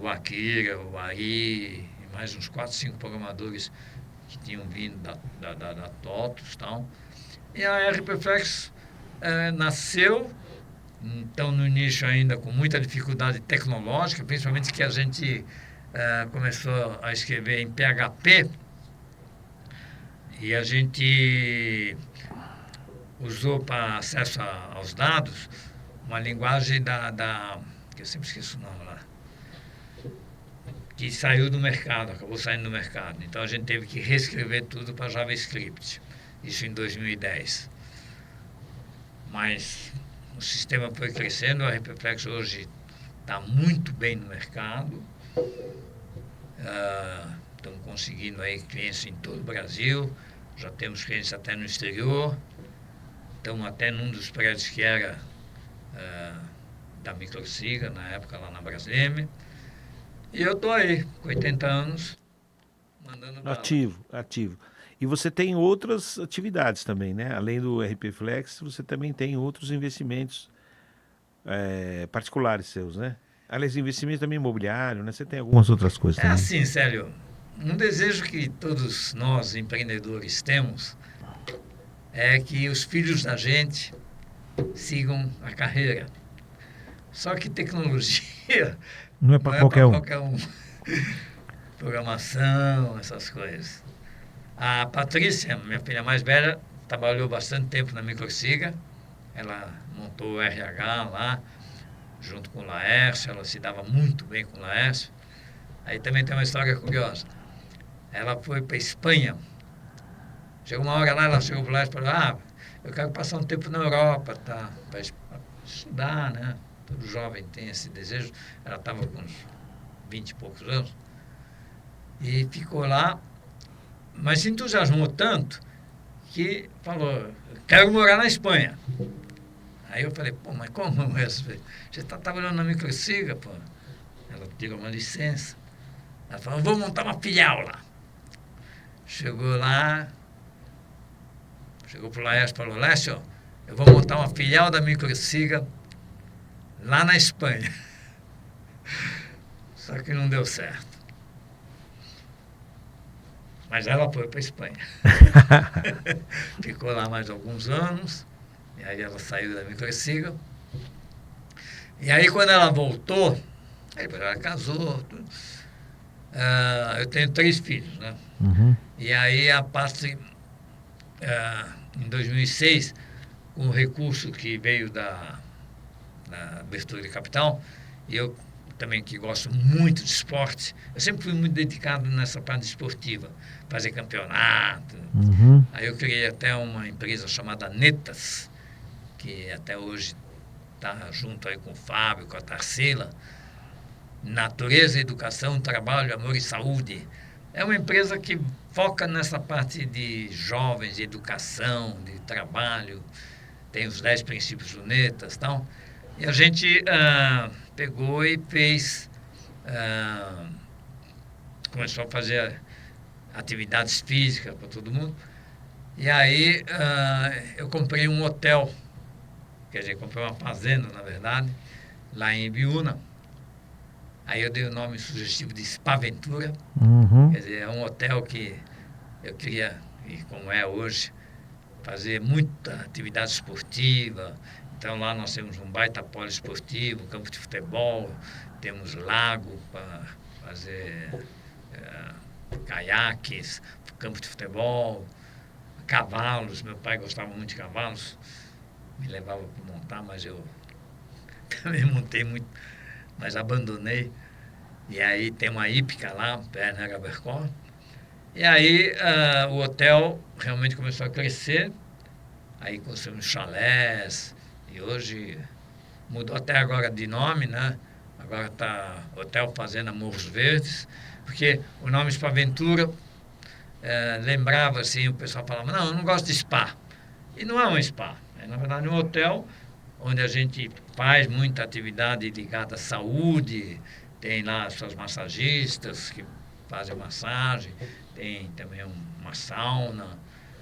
o Akira, o Ari, e mais uns 4, 5 programadores que tinham vindo da TOTUS e tal. E a RP Flex nasceu, então, no início ainda com muita dificuldade tecnológica, principalmente que a gente começou a escrever em PHP, e a gente usou para acesso aos dados uma linguagem que eu sempre esqueço o nome lá, que saiu do mercado, acabou saindo do mercado. Então a gente teve que reescrever tudo para JavaScript, isso em 2010. Mas o sistema foi crescendo, a RPFlex hoje está muito bem no mercado. Estamos conseguindo aí clientes em todo o Brasil, já temos clientes até no exterior, estamos até num dos prédios que era da Microsiga, na época lá na Braskem, e eu estou aí, com 80 anos, mandando bala. Ativo. E você tem outras atividades também, né? Além do RP Flex, você também tem outros investimentos particulares seus, né? Aliás, investimentos também imobiliário, né? Você tem algumas outras coisas É também. assim, Célio, um desejo que todos nós empreendedores temos é que os filhos da gente sigam a carreira. Só que tecnologia Não é para qualquer um. Programação, essas coisas. A Patrícia, minha filha mais velha, trabalhou bastante tempo na Microsiga. Ela montou o RH lá, junto com o Laércio. Ela se dava muito bem com o Laércio. Aí também tem uma história curiosa. Ela foi para a Espanha. Chegou uma hora lá, ela chegou para lá e falou, eu quero passar um tempo na Europa, tá? Para estudar, né? Todo jovem tem esse desejo. Ela estava com uns 20 e poucos anos. E ficou lá, mas se entusiasmou tanto que falou, quero morar na Espanha. Aí eu falei, mas como é isso? Você está trabalhando na Microsiga, pô? Ela tirou uma licença. Ela falou, vou montar uma filial lá. Chegou lá, chegou para o Laércio e falou, Lécio, eu vou montar uma filial da Microsiga lá na Espanha. Só que não deu certo. Mas ela foi para a Espanha. Ficou lá mais alguns anos, e aí ela saiu da Microsiga. E aí quando ela voltou, aí ela casou, tudo. Eu tenho 3 filhos, né? Uhum. E aí a Pátria, em 2006, com o recurso que veio da abertura de capital, e eu também que gosto muito de esporte, eu sempre fui muito dedicado nessa parte esportiva, fazer campeonato. Uhum. Aí eu criei até uma empresa chamada Netas, que até hoje está junto aí com o Fábio, com a Tarsila, Natureza, Educação, Trabalho, Amor e Saúde. É uma empresa que foca nessa parte de jovens, de educação, de trabalho, tem os 10 princípios do Netas e tal. E a gente pegou e fez, começou a fazer atividades físicas para todo mundo. E aí eu comprei um hotel, quer dizer, comprei uma fazenda, na verdade, lá em Ibiúna. Aí eu dei o nome sugestivo de Spaventura. Uhum. Quer dizer, é um hotel que eu queria, e como é hoje, fazer muita atividade esportiva. Então lá nós temos um baita poliesportivo, campo de futebol, temos lago para fazer caiaques, campo de futebol, cavalos. Meu pai gostava muito de cavalos, me levava para montar, mas eu também montei muito, mas abandonei. E aí tem uma hípica lá, perto da Gabercó. E aí o hotel realmente começou a crescer. Aí construímos chalés E hoje mudou até agora de nome, né? Agora está Hotel Fazenda Morros Verdes, porque o nome Spaventura lembrava assim, o pessoal falava, não, eu não gosto de spa. E não é um spa, é na verdade um hotel onde a gente faz muita atividade ligada à saúde, tem lá as suas massagistas que fazem massagem, tem também uma sauna,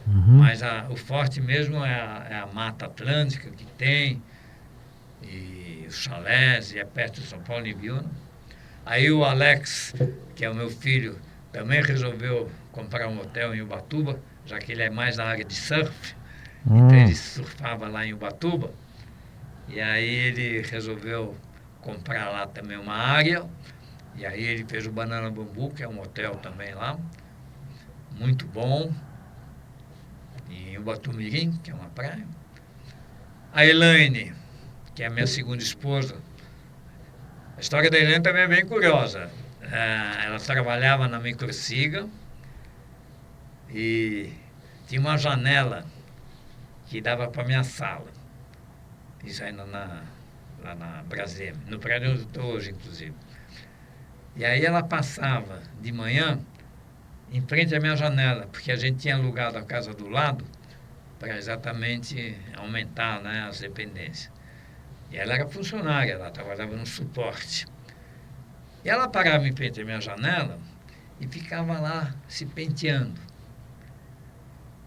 mas o forte mesmo é a Mata Atlântica que tem, e os chalés, e é perto de São Paulo, em Ibiúna. Aí o Alex, que é o meu filho, também resolveu comprar um hotel em Ubatuba, já que ele é mais da área de surf. Então ele surfava lá em Ubatuba. E aí ele resolveu comprar lá também uma área. E aí ele fez o Banana Bambu, que é um hotel também lá. Muito bom. Em Ubatumirim, que é uma praia. A Elaine, que é a minha segunda esposa. A história da Elaine também é bem curiosa. Ela trabalhava na Microsiga e tinha uma janela que dava para a minha sala. Isso ainda lá na Brasília, no prédio onde eu estou hoje, inclusive. E aí ela passava de manhã em frente à minha janela, porque a gente tinha alugado a casa do lado para exatamente aumentar, né, as dependências. E ela era funcionária, ela trabalhava no suporte. E ela parava em frente à minha janela e ficava lá se penteando.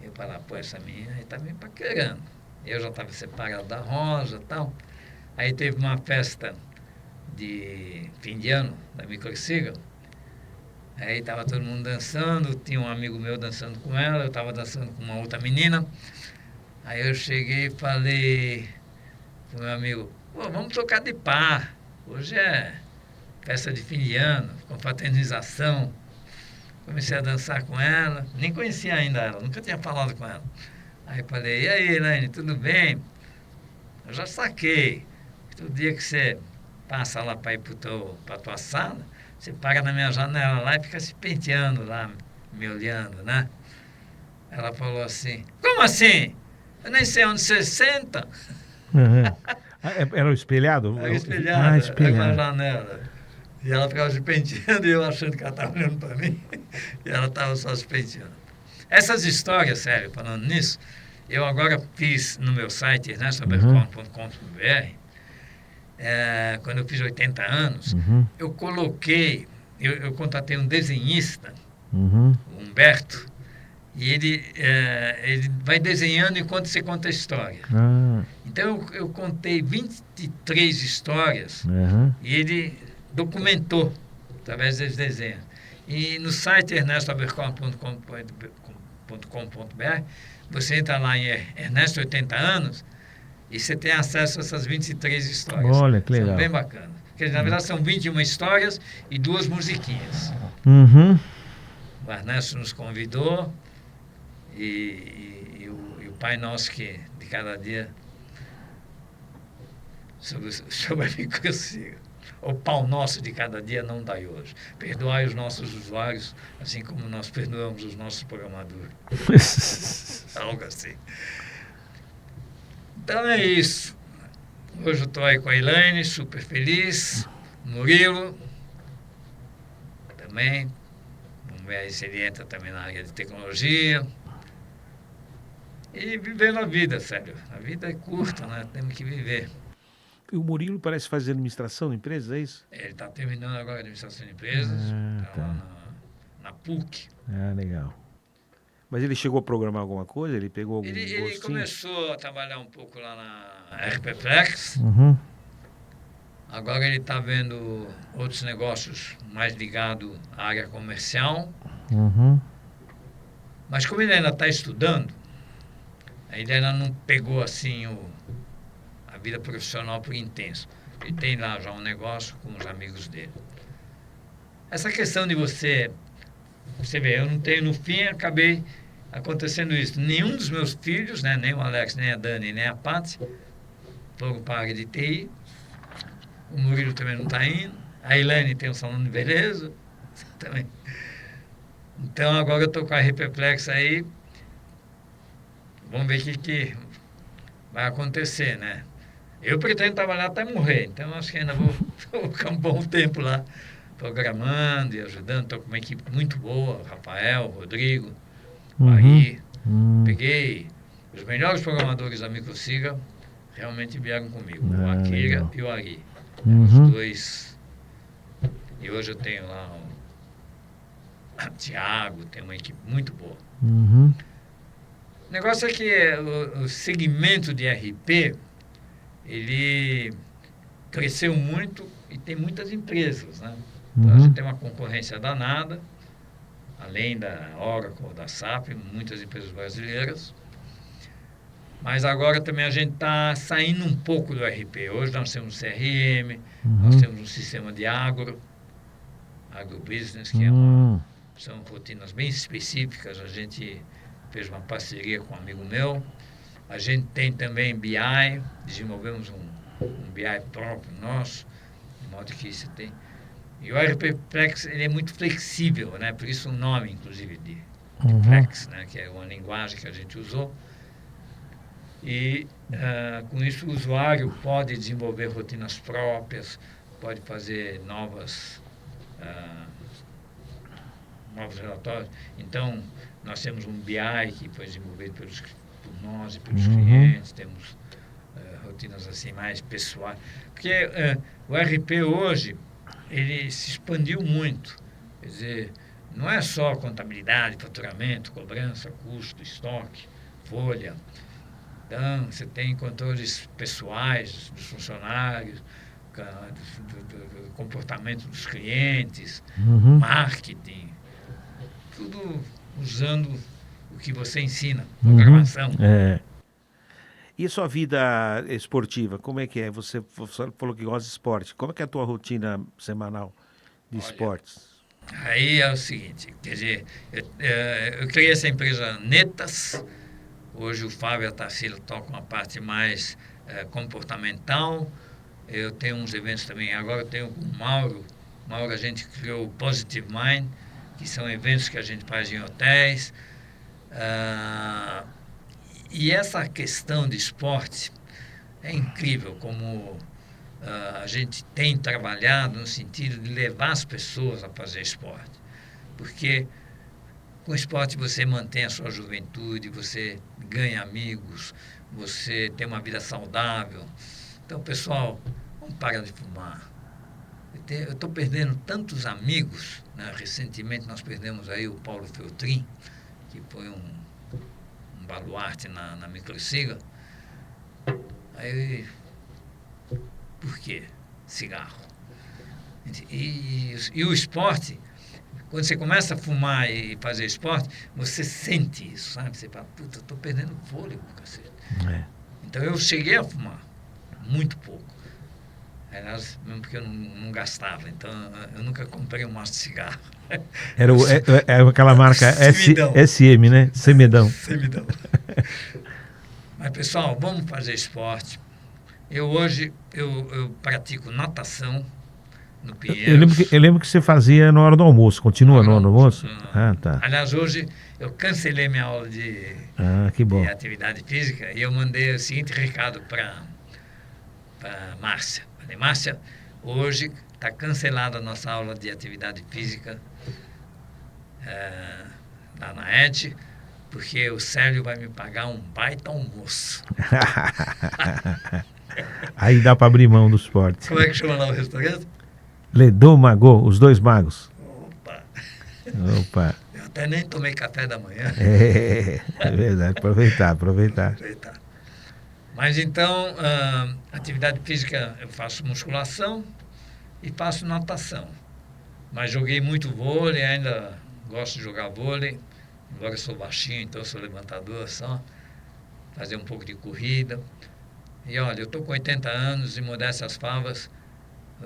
Eu falava, pô, essa menina está me paquerando. Eu já estava separado da Rosa e tal. Aí teve uma festa de fim de ano da Microsiga. Aí estava todo mundo dançando, tinha um amigo meu dançando com ela, eu estava dançando com uma outra menina. Aí eu cheguei e falei pro meu amigo, pô, vamos trocar de par. Hoje é festa de fim de ano, confraternização. Comecei a dançar com ela, nem conhecia ainda ela, nunca tinha falado com ela. Aí falei, e aí, Elaine, tudo bem? Eu já saquei. Todo dia que você passa lá para ir para a tua sala, você para na minha janela lá e fica se penteando lá, me olhando, né? Ela falou assim, como assim? Eu nem sei onde você senta. Uhum. Era o espelhado? Aí espelhada, espelhado. na janela. E ela ficava se penteando e eu achando que ela estava olhando para mim. E ela estava só se penteando. Essas histórias, sério, falando nisso, eu agora fiz no meu site, ernestobercon.com.br, quando eu fiz 80 anos, eu coloquei, eu contatei um desenhista, o Humberto, e ele vai desenhando enquanto você conta a história. Então eu contei 23 histórias e ele documentou através dos desenhos. E no site ernestobercon.com.br você entra lá em Ernesto 80 anos e você tem acesso a essas 23 histórias. Olha, que legal. São bem bacanas. Porque na verdade são 21 histórias e 2 musiquinhas. O Ernesto nos convidou e o Pai Nosso que de cada dia sobre a microsiga. O pão nosso de cada dia não dai hoje. Perdoai os nossos usuários, assim como nós perdoamos os nossos programadores. Algo assim. Então é isso. Hoje eu estou aí com a Elaine, super feliz. Murilo, também. Vamos ver aí se ele entra também na área de tecnologia. E vivendo a vida, sério. A vida é curta, né? Temos que viver. E o Murilo parece fazer administração de empresas, é isso? Ele está terminando agora a administração de empresas, está lá na PUC. Legal. Mas ele chegou a programar alguma coisa? Ele pegou algum Ele gostinho? começou a trabalhar um pouco lá na RPPlex. Agora ele está vendo outros negócios mais ligados à área comercial. Mas como ele ainda está estudando, ele ainda não pegou assim a vida profissional por intenso. Ele tem lá já um negócio com os amigos dele. Essa questão de você vê, eu não tenho, no fim, acabei acontecendo isso. Nenhum dos meus filhos, né, nem o Alex, nem a Dani, nem a Paty, foram para a área de TI. O Murilo também não está indo. A Elaine tem um salão de beleza também. Então agora eu estou com a RPPlex aí. Vamos ver o que vai acontecer, né? Eu pretendo trabalhar até morrer, então acho que ainda vou ficar um bom tempo lá programando e ajudando. Estou com uma equipe muito boa, Rafael, Rodrigo, o Uhum. Ari. Peguei os melhores programadores da Microsiga, realmente vieram comigo, o Ah, Akira legal. e o Ari. Os Uhum. dois. E hoje eu tenho lá o Thiago, tem uma equipe muito boa. Uhum. O negócio é que o segmento de RP, ele cresceu muito e tem muitas empresas, né? Então a gente Uhum. tem uma concorrência danada, além da Oracle, da SAP, muitas empresas brasileiras. Mas agora também a gente está saindo um pouco do RP. Hoje nós temos CRM, nós Uhum. temos um sistema de agrobusiness, que Uhum. são rotinas bem específicas. A gente fez uma parceria com um amigo meu. A gente tem também BI, desenvolvemos um BI próprio nosso, de modo que você tem. E o RP Flex ele é muito flexível, né? Por isso o nome, inclusive, de Uhum. Flex, né? Que é uma linguagem que a gente usou. E com isso o usuário pode desenvolver rotinas próprias, pode fazer ah, novos relatórios. Então, nós temos um BI que foi desenvolvido por nós e pelos Uhum. clientes, temos rotinas assim mais pessoais. Porque o RP hoje, ele se expandiu muito. Quer dizer, não é só contabilidade, faturamento, cobrança, custo, estoque, folha. Então, você tem controles pessoais dos funcionários, do comportamento dos clientes, Uhum. marketing, tudo usando o que você ensina, Uhum. programação. É. E sua vida esportiva, como é que é? Você falou que gosta de esporte. Como é que é a tua rotina semanal de Olha, esportes? aí é o seguinte, quer dizer, eu criei essa empresa Netas, hoje o Fábio e a Tarsila tocam a parte mais comportamental, eu tenho uns eventos também, agora eu tenho com o Mauro a gente criou o Positive Mind, que são eventos que a gente faz em hotéis, ah, e essa questão de esporte é incrível como a gente tem trabalhado no sentido de levar as pessoas a fazer esporte. Porque com o esporte você mantém a sua juventude, você ganha amigos, você tem uma vida saudável. Então, pessoal, vamos parar de fumar. Eu estou perdendo tantos amigos, né? Recentemente nós perdemos aí o Paulo Feltrin, que foi um baluarte na Microsiga. Aí, por quê? Cigarro. E o esporte, quando você começa a fumar e fazer esporte, você sente isso, sabe? Você fala, puta, eu estou perdendo fôlego, cacete. É. Então eu cheguei a fumar, muito pouco. Aliás, mesmo porque eu não gastava, então eu nunca comprei um maço de cigarro. Era aquela marca Semidão. SM, né? Semidão. Semidão. Mas pessoal, vamos fazer esporte. Hoje eu pratico natação no Pinheiros. Eu lembro que você fazia na hora do almoço. Continua na hora do almoço? Ah, tá. Aliás, hoje eu cancelei minha aula Ah, que de bom. atividade física e eu mandei o seguinte recado para Márcia. Falei, Márcia, hoje está cancelada a nossa aula de atividade física lá na ED, porque o Célio vai me pagar um baita almoço. Aí dá para abrir mão do esporte. Como é que chama lá o restaurante? Ledô Magô, os dois magos. Opa! Opa. Eu até nem tomei café da manhã. É verdade, aproveitar. Mas então, atividade física, eu faço musculação e faço natação. Mas joguei muito vôlei, ainda gosto de jogar vôlei. Embora eu sou baixinho, então eu sou levantador só. Fazer um pouco de corrida. E olha, eu estou com 80 anos e modéstia às favas,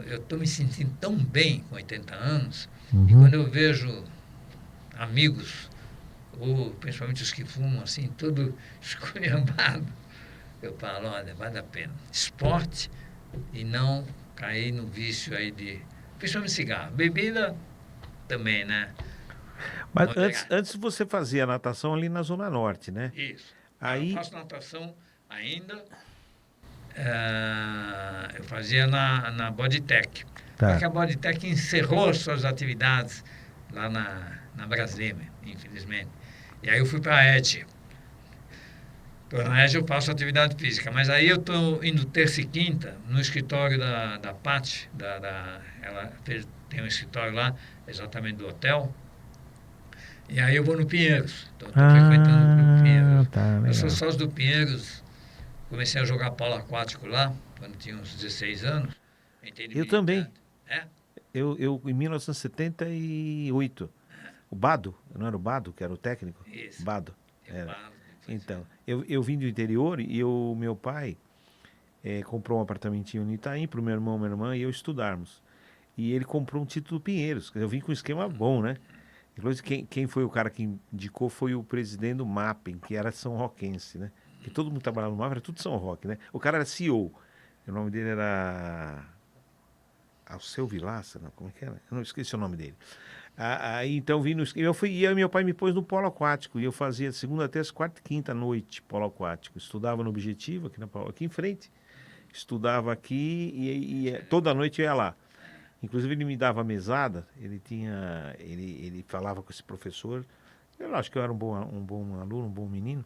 eu estou me sentindo tão bem com 80 anos. Uhum. E quando eu vejo amigos, ou principalmente os que fumam, assim, tudo esculhambado, eu falo, olha, vale a pena. Esporte e não cair no vício aí principalmente cigarro. Bebida também, né? Mas antes você fazia natação ali na Zona Norte, né? Isso. Aí... Eu faço natação ainda. eu fazia na Bodytech. Só Tá. que a Bodytech encerrou as suas atividades lá na Brasília, infelizmente. E aí eu fui para a ED. Na ED eu faço atividade física, mas aí eu estou indo terça e quinta no escritório da Paty, ela tem um escritório lá, exatamente do hotel, e aí eu vou no Pinheiros, estou frequentando o Clube Ah, Pinheiros. tá, Eu sou legal. sócio do Pinheiros, comecei a jogar polo aquático lá, quando tinha uns 16 anos, entrei de Eu também. militante. É? Eu em 1978. O Bado, não era o Bado que era o técnico? Isso. Bado, Eu era. falo, depois, Então, eu vim do interior e o meu pai comprou um apartamentinho no Itaim para o meu irmão e minha irmã e eu estudarmos. E ele comprou um título Pinheiros. Eu vim com um esquema bom, né? Inclusive, quem foi o cara que indicou foi o presidente do Mapping, que era São Roquense, né? Que todo mundo trabalhava no Mapping, era tudo São Roque, né? O cara era CEO. O nome dele era Alceu Vilaça, não, como é que era? Eu não esqueci o nome dele. Aí então vim no. Eu fui, e aí meu pai me pôs no polo aquático. E eu fazia segunda, terça, quarta e quinta noite polo aquático. Estudava no Objetivo, aqui em frente. Estudava aqui e toda noite eu ia lá. Inclusive ele me dava mesada, ele tinha. Ele falava com esse professor. Eu acho que eu era um bom aluno, um bom menino.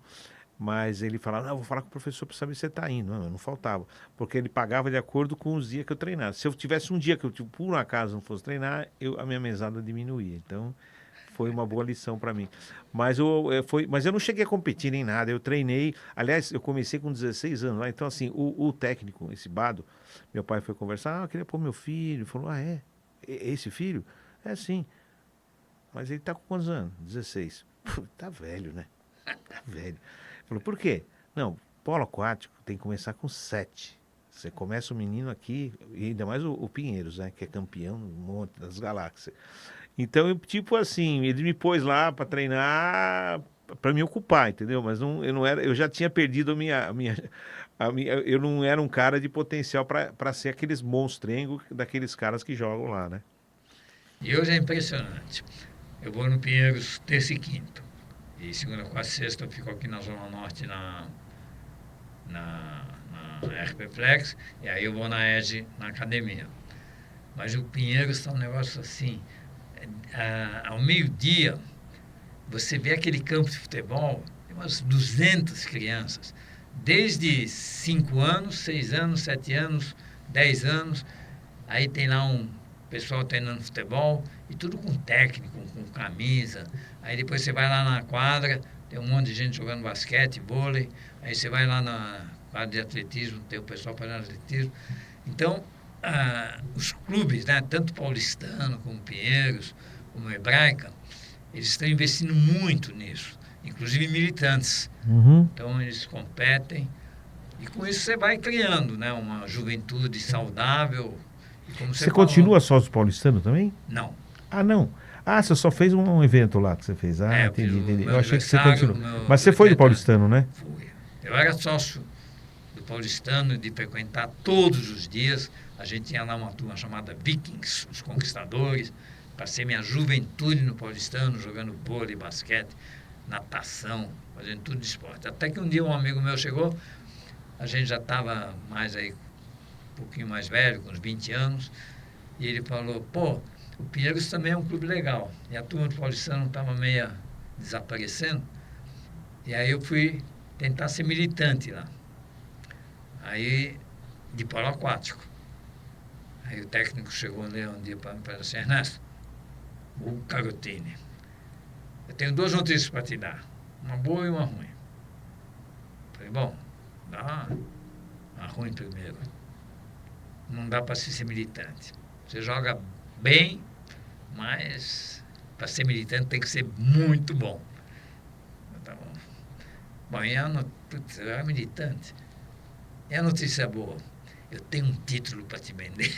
Mas ele falava, não, eu vou falar com o professor para saber se você está indo. Não, eu não faltava. Porque ele pagava de acordo com os dias que eu treinasse. Se eu tivesse um dia que eu, tipo, por um acaso, não fosse treinar, a minha mesada diminuía. Então, foi uma boa lição para mim. Mas eu não cheguei a competir nem nada. Eu treinei. Aliás, eu comecei com 16 anos lá. Então, assim, o técnico, esse Bado, meu pai foi conversar. Ah, eu queria pôr meu filho. Ele falou, ah, é? Esse filho? É sim. Mas ele tá com quantos anos? 16. Pô, tá velho, né? Tá velho. Falou, por quê? Não, polo aquático tem que começar com 7. Você começa o menino aqui, e ainda mais o Pinheiros, né? Que é campeão no monte das galáxias. Então, tipo assim, ele me pôs lá para treinar, para me ocupar, entendeu? Mas não, eu não era, eu já tinha perdido eu não era um cara de potencial para ser aqueles monstrengos daqueles caras que jogam lá, né? e hoje é impressionante. Eu vou no Pinheiros terça e quinta. E segunda, quarta e sexta eu fico aqui na Zona Norte na, na RP Flex. E aí eu vou na ED na academia. Mas o Pinheiros está um negócio assim. Ao meio-dia, você vê aquele campo de futebol, tem umas 200 crianças. Desde 5 anos, 6 anos, 7 anos, 10 anos. Aí tem lá um pessoal treinando futebol e tudo com técnico, com camisa. Aí depois você vai lá na quadra, tem um monte de gente jogando basquete, vôlei. Aí você vai lá na quadra de atletismo, tem o pessoal fazendo atletismo. Então, os clubes, né, tanto paulistano como Pinheiros, como Hebraica, eles estão investindo muito nisso, inclusive militantes. Uhum. Então, eles competem e com isso você vai criando, né, uma juventude saudável. E como você Você falou, continua sócio paulistano também? não. Ah, não. Ah, você só fez um evento lá que você fez. Ah, Eu fiz entendi, o entendi. meu Eu achei que você aniversário, continuou. o meu Mas você foi do 80 anos. paulistano, né? Fui. Eu era sócio do paulistano de frequentar todos os dias. A gente tinha lá uma turma chamada Vikings, os Conquistadores. Passei minha juventude no paulistano, jogando vôlei, basquete, natação, fazendo tudo de esporte. Até que um dia um amigo meu chegou, a gente já estava mais aí, um pouquinho mais velho, com uns 20 anos, e ele falou, pô, o Pinheiros também é um clube legal. E a turma do paulistano estava meio desaparecendo. E aí eu fui tentar ser militante lá. Aí, de polo aquático. Aí o técnico chegou um dia para mim e falou assim, Ernesto, o Carotini, eu tenho duas notícias para te dar, uma boa e uma ruim. Falei, bom, dá a ruim primeiro. Não dá para ser militante. Você joga bem, mas para ser militante tem que ser muito bom. Tá bom. Bom, putz, eu era militante. E a notícia boa? Eu tenho um título para te vender.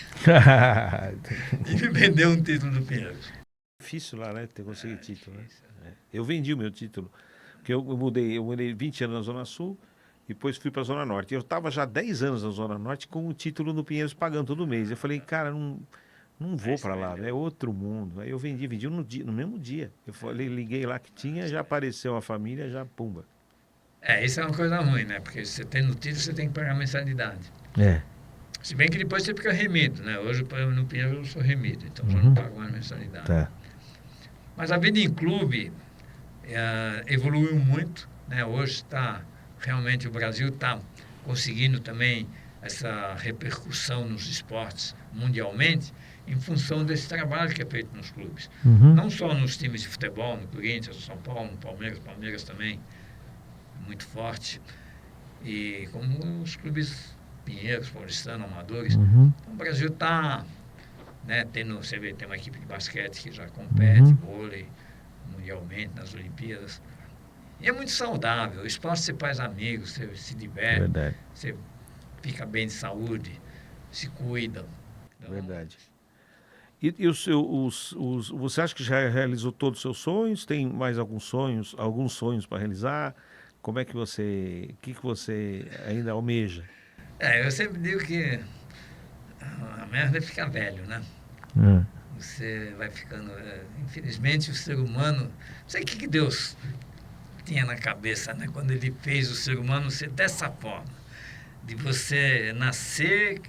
E me vendeu um título do Pinheiros. Difícil lá, né? Ter conseguido título, né? É. Eu vendi o meu título. Porque eu mudei 20 anos na Zona Sul, depois fui para a Zona Norte. Eu estava já 10 anos na Zona Norte com o título no Pinheiros pagando todo mês. Eu falei, cara, não vou para lá, é outro mundo. Aí eu vendi no mesmo dia. Eu falei, liguei lá que tinha, já apareceu a família, já pumba. Isso é uma coisa ruim, né? Porque você tendo título, você tem que pagar mensalidade. É. Se bem que depois você fica remido, né? Hoje, no Pinheiro, eu sou remido, então já não pago mais mensalidade. Tá. Mas a vida em clube evoluiu muito, né? Hoje realmente o Brasil está conseguindo também essa repercussão nos esportes mundialmente em função desse trabalho que é feito nos clubes. Não só nos times de futebol, no Corinthians, no São Paulo, no Palmeiras também, muito forte, e como os clubes Pinheiros, Paulistano, Amadores. Então, o Brasil está, né, você vê, tem uma equipe de basquete que já compete, vôlei, mundialmente, nas Olimpíadas. E é muito saudável. O esporte você faz amigos, você se diverte, Verdade. você fica bem de saúde, se cuida. Então, Verdade. E você acha que já realizou todos os seus sonhos? Tem mais alguns sonhos para realizar? Como é que o que você ainda almeja? eu sempre digo que a merda é ficar velho, né? Você vai ficando... infelizmente, o ser humano... Não sei o que Deus tinha na cabeça, né? Quando ele fez o ser humano ser dessa forma. De você nascer,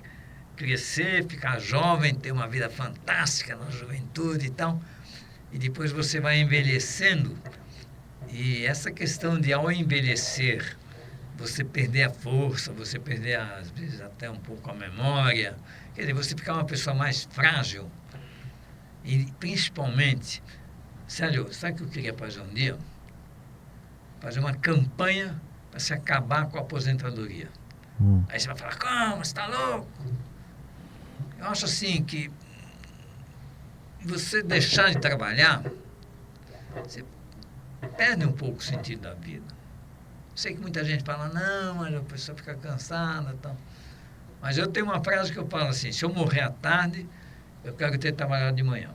crescer, ficar jovem, ter uma vida fantástica na juventude e tal. E depois você vai envelhecendo. E essa questão de, ao envelhecer, você perder a força, você perder, às vezes, até um pouco a memória. Quer dizer, você ficar uma pessoa mais frágil. E, principalmente, Célio, sabe o que eu queria fazer um dia? Fazer uma campanha para se acabar com a aposentadoria. Aí você vai falar, como? Você está louco? Eu acho assim que você deixar de trabalhar, você perde um pouco o sentido da vida. Sei que muita gente fala, não, mas a pessoa fica cansada e tal. Mas eu tenho uma frase que eu falo assim, se eu morrer à tarde, eu quero ter trabalhado de manhã.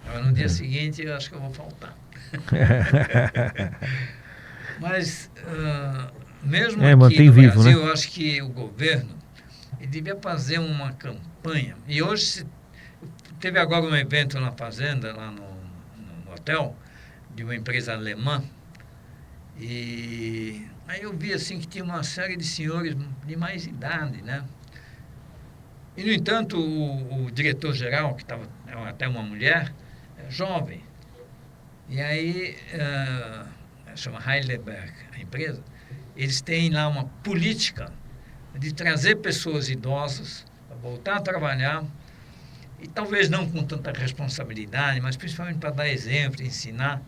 Agora, no dia seguinte, eu acho que eu vou faltar. Mas, mesmo aqui no vivo, Brasil, né? eu acho que o governo ele devia fazer uma campanha. E hoje, teve agora um evento na fazenda, lá no hotel, de uma empresa alemã. E aí eu vi assim que tinha uma série de senhores de mais idade, né? E, no entanto, o diretor-geral, que estava até uma mulher, jovem. E aí, chama Heidelberg, a empresa, eles têm lá uma política de trazer pessoas idosas para voltar a trabalhar, e talvez não com tanta responsabilidade, mas principalmente para dar exemplo, ensinar.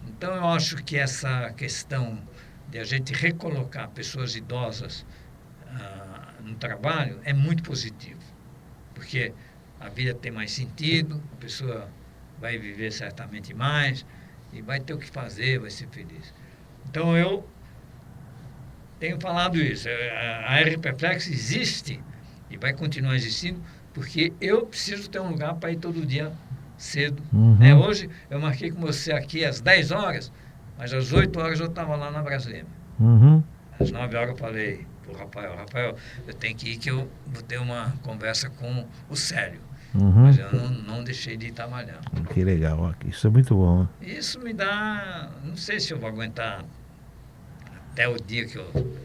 Então, eu acho que essa questão de a gente recolocar pessoas idosas no trabalho é muito positivo, porque a vida tem mais sentido, a pessoa vai viver certamente mais e vai ter o que fazer, vai ser feliz. Então, eu tenho falado isso. A RPFlex existe e vai continuar existindo porque eu preciso ter um lugar para ir todo dia cedo. Hoje eu marquei com você aqui às 10 horas, mas às 8 horas eu estava lá na Brasília. Às 9 horas eu falei para o Rafael, eu tenho que ir que eu vou ter uma conversa com o Célio. Mas eu não deixei de ir trabalhar. Que legal, isso é muito bom. Né? Isso me dá... Não sei se eu vou aguentar até o dia que eu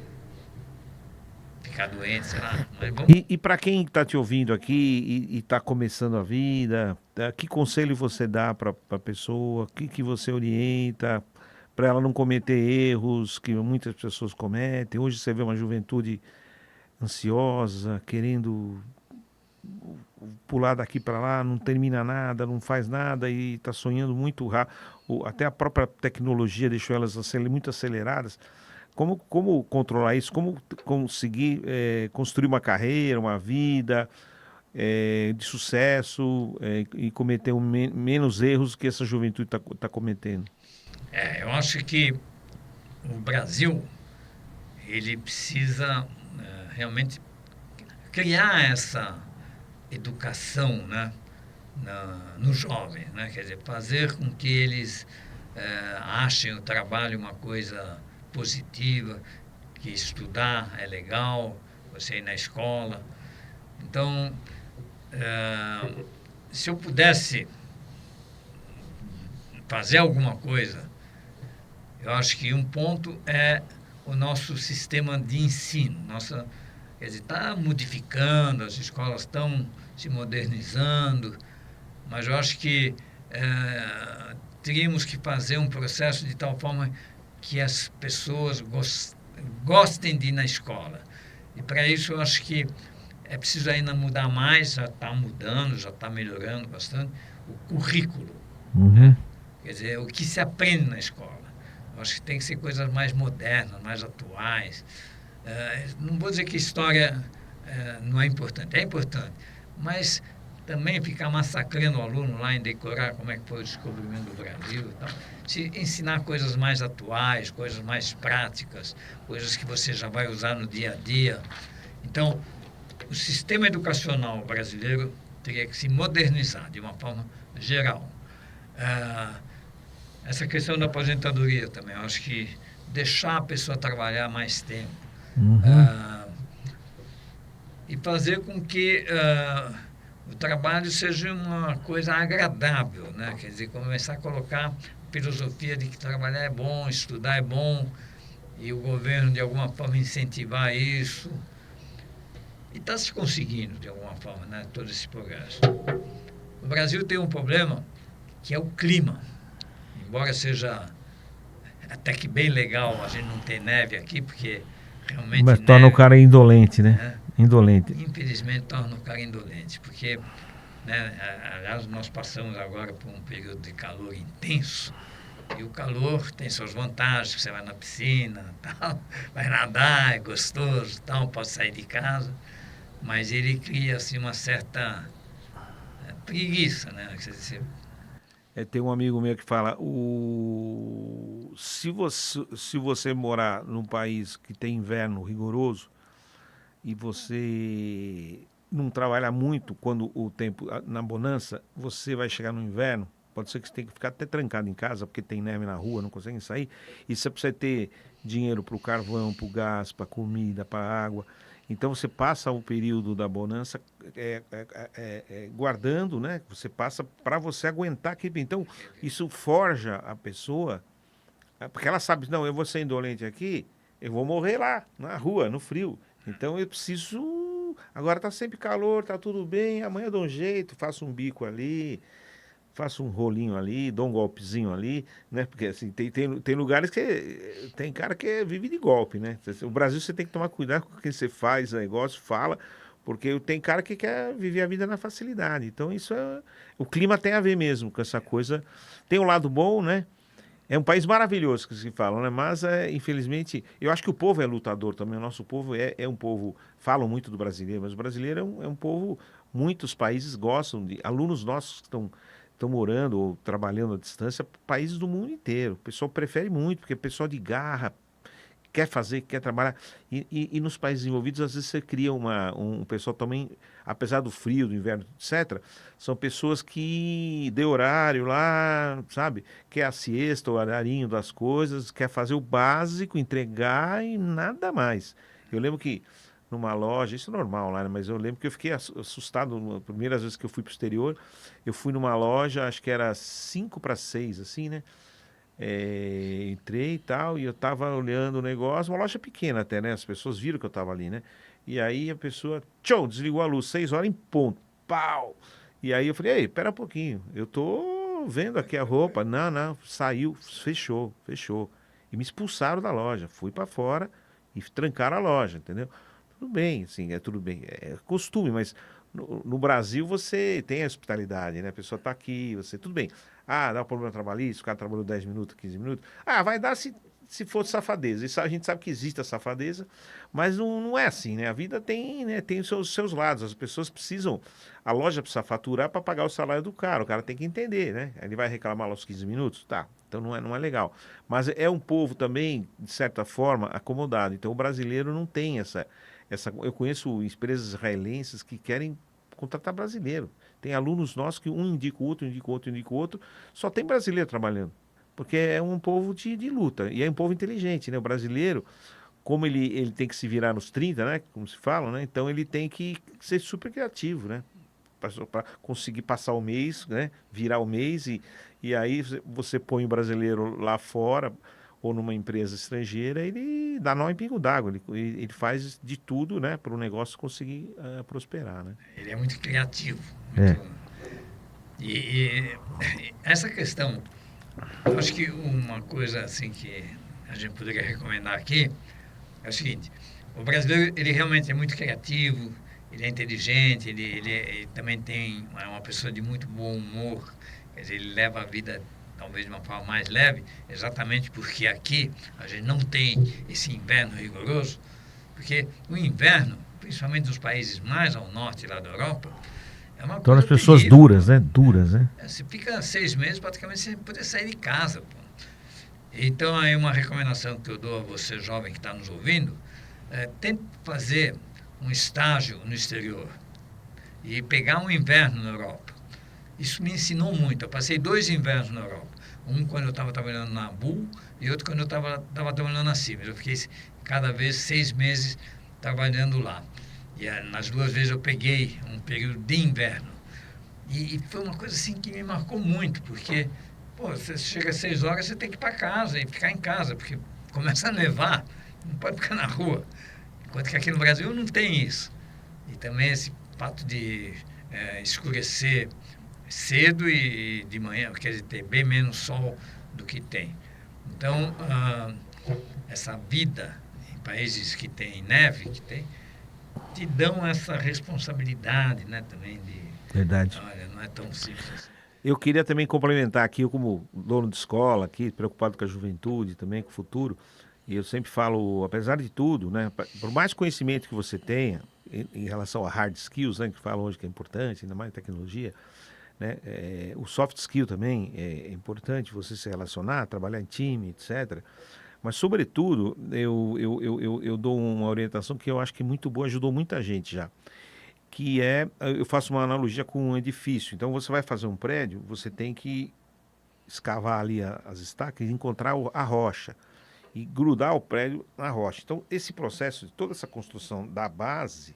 ficar doente, sei lá. Mas vamos... E para quem está te ouvindo aqui e está começando a vida, que conselho você dá para a pessoa? O que você orienta para ela não cometer erros que muitas pessoas cometem? Hoje você vê uma juventude ansiosa, querendo pular daqui para lá, não termina nada, não faz nada e está sonhando muito rápido. Até a própria tecnologia deixou elas muito aceleradas. Como controlar isso? Como conseguir construir uma carreira, uma vida de sucesso e cometer menos erros que essa juventude está cometendo? Eu acho que o Brasil ele precisa realmente criar essa educação, né, nos jovens, né? Quer dizer, fazer com que eles achem o trabalho uma coisa positiva, que estudar é legal, você ir na escola. Então, se eu pudesse fazer alguma coisa, eu acho que um ponto é o nosso sistema de ensino, nossa Quer dizer, está modificando, as escolas estão se modernizando, mas eu acho que teríamos que fazer um processo de tal forma que as pessoas gostem de ir na escola. E para isso eu acho que é preciso ainda mudar mais, já está mudando, já está melhorando bastante, o currículo. Uhum. Né? Quer dizer, o que se aprende na escola. Eu acho que tem que ser coisas mais modernas, mais atuais. Não vou dizer que história não é importante, mas também ficar massacrando o aluno lá em decorar como é que foi o descobrimento do Brasil e tal. Se ensinar coisas mais atuais, coisas mais práticas, coisas que você já vai usar no dia a dia. Então, o sistema educacional brasileiro teria que se modernizar de uma forma geral. Essa questão da aposentadoria também, eu acho que deixar a pessoa trabalhar mais tempo. Uhum. E fazer com que o trabalho seja uma coisa agradável, né? Quer dizer, começar a colocar a filosofia de que trabalhar é bom, estudar é bom, e o governo, de alguma forma, incentivar isso. E está se conseguindo, de alguma forma, né, todo esse progresso. O Brasil tem um problema que é o clima. Embora seja até que bem legal a gente não ter neve aqui, porque realmente Mas torna o neve, cara indolente, né? né, Indolente. infelizmente torna o cara indolente, porque, né, aliás, nós passamos agora por um período de calor intenso, e o calor tem suas vantagens, você vai na piscina, tal, vai nadar, é gostoso, tal, pode sair de casa, mas ele cria assim, uma certa preguiça, né? Tem um amigo meu que fala, se você morar num país que tem inverno rigoroso e você não trabalhar muito quando o tempo, na bonança, você vai chegar no inverno, pode ser que você tenha que ficar até trancado em casa, porque tem neve na rua, não consegue sair, e você precisa ter dinheiro para o carvão, para o gás, para comida, para água. Então você passa o período da bonança guardando, né? Você passa para você aguentar aquele. Então isso forja a pessoa, porque ela sabe, não, eu vou ser indolente aqui, eu vou morrer lá, na rua, no frio. Então eu preciso. Agora tá sempre calor, tá tudo bem, amanhã eu dou um jeito, faço um bico ali, faço um rolinho ali, dou um golpezinho ali, né? Porque assim, tem lugares que tem cara que vive de golpe, né? O Brasil você tem que tomar cuidado com o que você faz, negócio, fala, porque tem cara que quer viver a vida na facilidade. Então isso é. O clima tem a ver mesmo com essa coisa. Tem um lado bom, né? É um país maravilhoso que se fala, né? Mas, infelizmente, eu acho que o povo é lutador também. O nosso povo é um povo. Falam muito do brasileiro, mas o brasileiro é um povo. Muitos países gostam de. Alunos nossos que estão morando ou trabalhando à distância, países do mundo inteiro. O pessoal prefere muito, porque é pessoal de garra, quer fazer, quer trabalhar. E nos países desenvolvidos, às vezes você cria um pessoal também, apesar do frio, do inverno, etc., são pessoas que dê horário lá, sabe? Quer a siesta, o horarinho das coisas, quer fazer o básico, entregar e nada mais. Eu lembro que numa loja, isso é normal lá, né? Mas eu lembro que eu fiquei assustado, nas primeiras vezes que eu fui para o exterior, eu fui numa loja, acho que era 5 para 6, assim, né? Entrei e tal, e eu tava olhando o negócio, uma loja pequena até, né? As pessoas viram que eu tava ali, né? E aí a pessoa, tchau, desligou a luz, 6 horas em ponto, pau! E aí eu falei, ei, pera um pouquinho, eu tô vendo aqui a roupa. Não, não, saiu, fechou, fechou. E me expulsaram da loja, fui para fora e trancaram a loja, entendeu? Tudo bem, assim, é tudo bem, é costume, mas no Brasil você tem a hospitalidade, né? A pessoa tá aqui, você, tudo bem. Ah, dá um problema trabalhista, o cara trabalhou 10 minutos, 15 minutos. Ah, vai dar se for safadeza. Isso a gente sabe que existe a safadeza, mas não é assim, né? A vida tem, né, tem os seus lados. As pessoas precisam, a loja precisa faturar para pagar o salário do cara. O cara tem que entender, né? Ele vai reclamar lá aos 15 minutos? Tá. Então não é legal. Mas é um povo também, de certa forma, acomodado. Então o brasileiro não tem eu conheço empresas israelenses que querem contratar brasileiro. Tem alunos nossos que um indica o outro, indica o outro, indica o outro. Só tem brasileiro trabalhando. Porque é um povo de luta. E é um povo inteligente, né? O brasileiro, como ele tem que se virar nos 30, né? Como se fala, né? Então ele tem que ser super criativo, né? Para conseguir passar o mês, né? Virar o mês e aí você põe o brasileiro lá fora. ou numa empresa estrangeira, ele dá nó em pingo d'água, ele faz de tudo, né, para o negócio conseguir prosperar, né? Ele é muito criativo. É. E essa questão, eu acho que uma coisa assim que a gente poderia recomendar aqui é o seguinte: o brasileiro ele realmente é muito criativo, ele é inteligente, ele também é uma pessoa de muito bom humor, quer dizer, ele leva a vida talvez de uma forma mais leve, exatamente porque aqui a gente não tem esse inverno rigoroso, porque o inverno, principalmente nos países mais ao norte lá da Europa, é uma Torna coisa as pessoas terrível. duras, né? Duras, né? Você fica 6 meses praticamente sem poder sair de casa. Pô. Então, aí uma recomendação que eu dou a você, jovem que está nos ouvindo, tente fazer um estágio no exterior e pegar um inverno na Europa. Isso me ensinou muito. Eu passei 2 invernos na Europa. Um quando eu estava trabalhando na Bull e outro quando eu estava trabalhando na Siemens. Eu fiquei cada vez 6 meses trabalhando lá. E nas 2 vezes eu peguei um período de inverno. E foi uma coisa assim que me marcou muito, porque pô, você chega às 6 horas, você tem que ir para casa e ficar em casa, porque começa a nevar, não pode ficar na rua. Enquanto que aqui no Brasil não tem isso. E também esse fato de escurecer cedo e de manhã, quer dizer, ter bem menos sol do que tem. Então, essa vida em países que tem neve, te dão essa responsabilidade, né, também de, Verdade. olha, não é tão simples assim. Eu queria também complementar aqui, eu como dono de escola aqui, preocupado com a juventude também, com o futuro, e eu sempre falo, apesar de tudo, né, por mais conhecimento que você tenha em relação a hard skills, né, que falam hoje que é importante, ainda mais tecnologia, né, o soft skill também é importante, você se relacionar, trabalhar em time, etc. Mas, sobretudo, eu dou uma orientação que eu acho que é muito boa, ajudou muita gente já, que eu faço uma analogia com um edifício. Então, você vai fazer um prédio, você tem que escavar ali as estacas e encontrar a rocha e grudar o prédio na rocha. Então, esse processo, toda essa construção da base,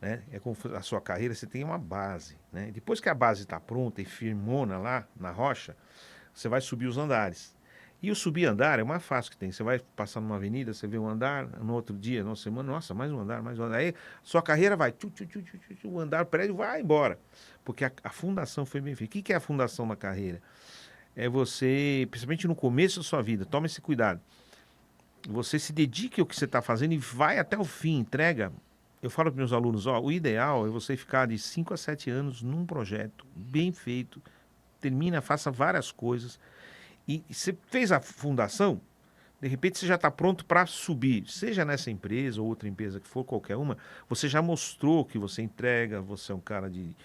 né, é como a sua carreira, você tem uma base, né? Depois que a base está pronta e firmona lá na rocha, você vai subir os andares. E o subir andar é o mais fácil que tem. Você vai passar numa avenida, você vê um andar, no outro dia, na semana, nossa, mais um andar, mais um andar. Aí sua carreira vai, o andar, o prédio vai embora. Porque a fundação foi bem feita. O que é a fundação da carreira? É você, principalmente no começo da sua vida, tome esse cuidado. Você se dedique ao que você está fazendo e vai até o fim, entrega. Eu falo para meus alunos, ó, o ideal é você ficar de 5 a 7 anos num projeto bem feito, termina, faça várias coisas. E você fez a fundação, de repente você já está pronto para subir, seja nessa empresa ou outra empresa que for, qualquer uma, você já mostrou que você entrega, você é um cara de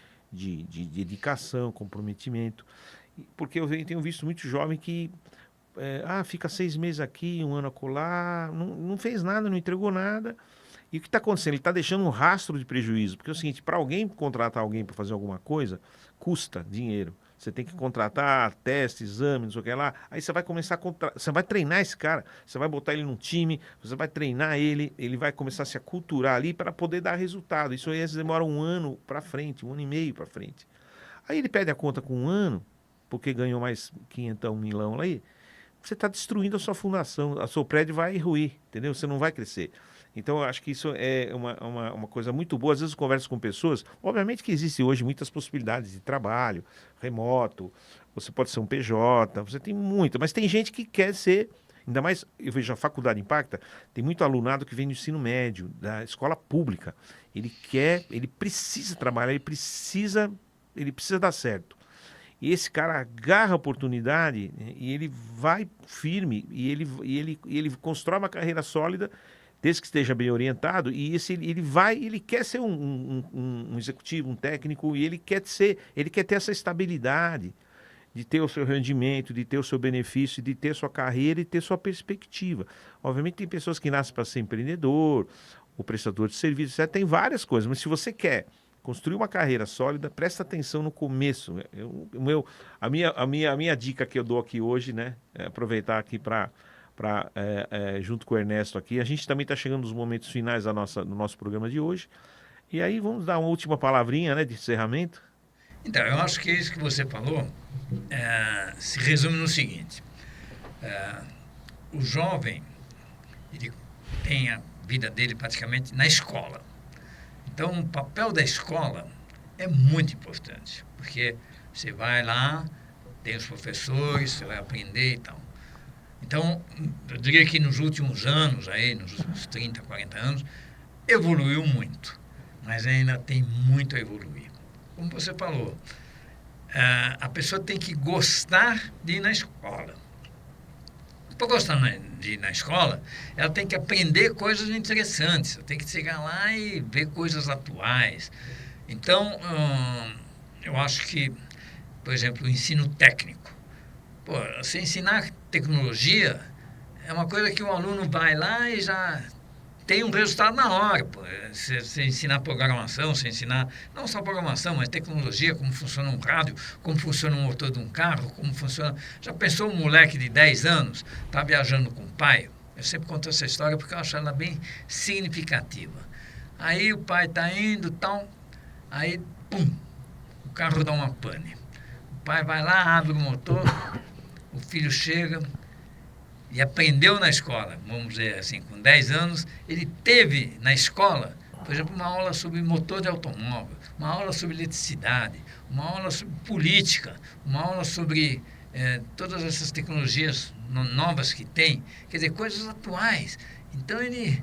dedicação, comprometimento. Porque eu tenho visto muito jovem que fica 6 meses aqui, um ano acolá, não fez nada, não entregou nada. E o que está acontecendo? Ele está deixando um rastro de prejuízo. Porque é o seguinte, para alguém contratar alguém para fazer alguma coisa, custa dinheiro. Você tem que contratar, teste, exame, não sei o que lá. Aí você vai começar você vai treinar esse cara, você vai botar ele num time, você vai treinar ele vai começar a se aculturar ali para poder dar resultado. Isso aí às vezes demora um ano para frente, um ano e meio para frente. Aí ele pede a conta com um ano, porque ganhou mais 500 milão aí. Você está destruindo a sua fundação, o seu prédio vai ruir, entendeu? Você não vai crescer. Então, eu acho que isso é uma coisa muito boa. Às vezes eu converso com pessoas, obviamente que existe hoje muitas possibilidades de trabalho, remoto, você pode ser um PJ, você tem muito, mas tem gente que quer ser, ainda mais, eu vejo a Faculdade Impacta, tem muito alunado que vem do ensino médio, da escola pública. Ele precisa trabalhar, ele precisa dar certo. E esse cara agarra a oportunidade, né, e ele vai firme e ele constrói uma carreira sólida, desde que esteja bem orientado. E ele quer ser um executivo, um técnico, e ele quer ter essa estabilidade de ter o seu rendimento, de ter o seu benefício, de ter sua carreira e ter sua perspectiva. Obviamente tem pessoas que nascem para ser empreendedor, o prestador de serviço, etc. Tem várias coisas, mas se você quer construir uma carreira sólida, presta atenção no começo. A minha dica que eu dou aqui hoje, né, é aproveitar aqui junto com o Ernesto aqui, a gente também está chegando nos momentos finais do nosso programa de hoje, e aí vamos dar uma última palavrinha, né, de encerramento. Então, eu acho que isso que você falou se resume no seguinte: o jovem, ele tem a vida dele praticamente na escola. Então, o papel da escola é muito importante, porque você vai lá, tem os professores, você vai aprender e tal. Então, eu diria que nos últimos anos, aí, nos últimos 30, 40 anos, evoluiu muito, mas ainda tem muito a evoluir. Como você falou, a pessoa tem que gostar de ir na escola. Para gostar de ir na escola, ela tem que aprender coisas interessantes, ela tem que chegar lá e ver coisas atuais. Então, eu acho que, por exemplo, o ensino técnico. Pô, você ensinar tecnologia é uma coisa que o aluno vai lá e já tem um resultado na hora. Pô. Você ensinar programação, você ensinar não só programação, mas tecnologia, como funciona um rádio, como funciona um motor de um carro, como funciona... Já pensou um moleque de 10 anos, está viajando com o pai? Eu sempre conto essa história porque eu acho ela bem significativa. Aí o pai está indo, tal, aí, pum, o carro dá uma pane. O pai vai lá, abre o motor, o filho chega e aprendeu na escola, vamos dizer assim, com 10 anos, ele teve na escola, por exemplo, uma aula sobre motor de automóvel, uma aula sobre eletricidade, uma aula sobre política, uma aula sobre todas essas tecnologias novas que tem, quer dizer, coisas atuais. Então ele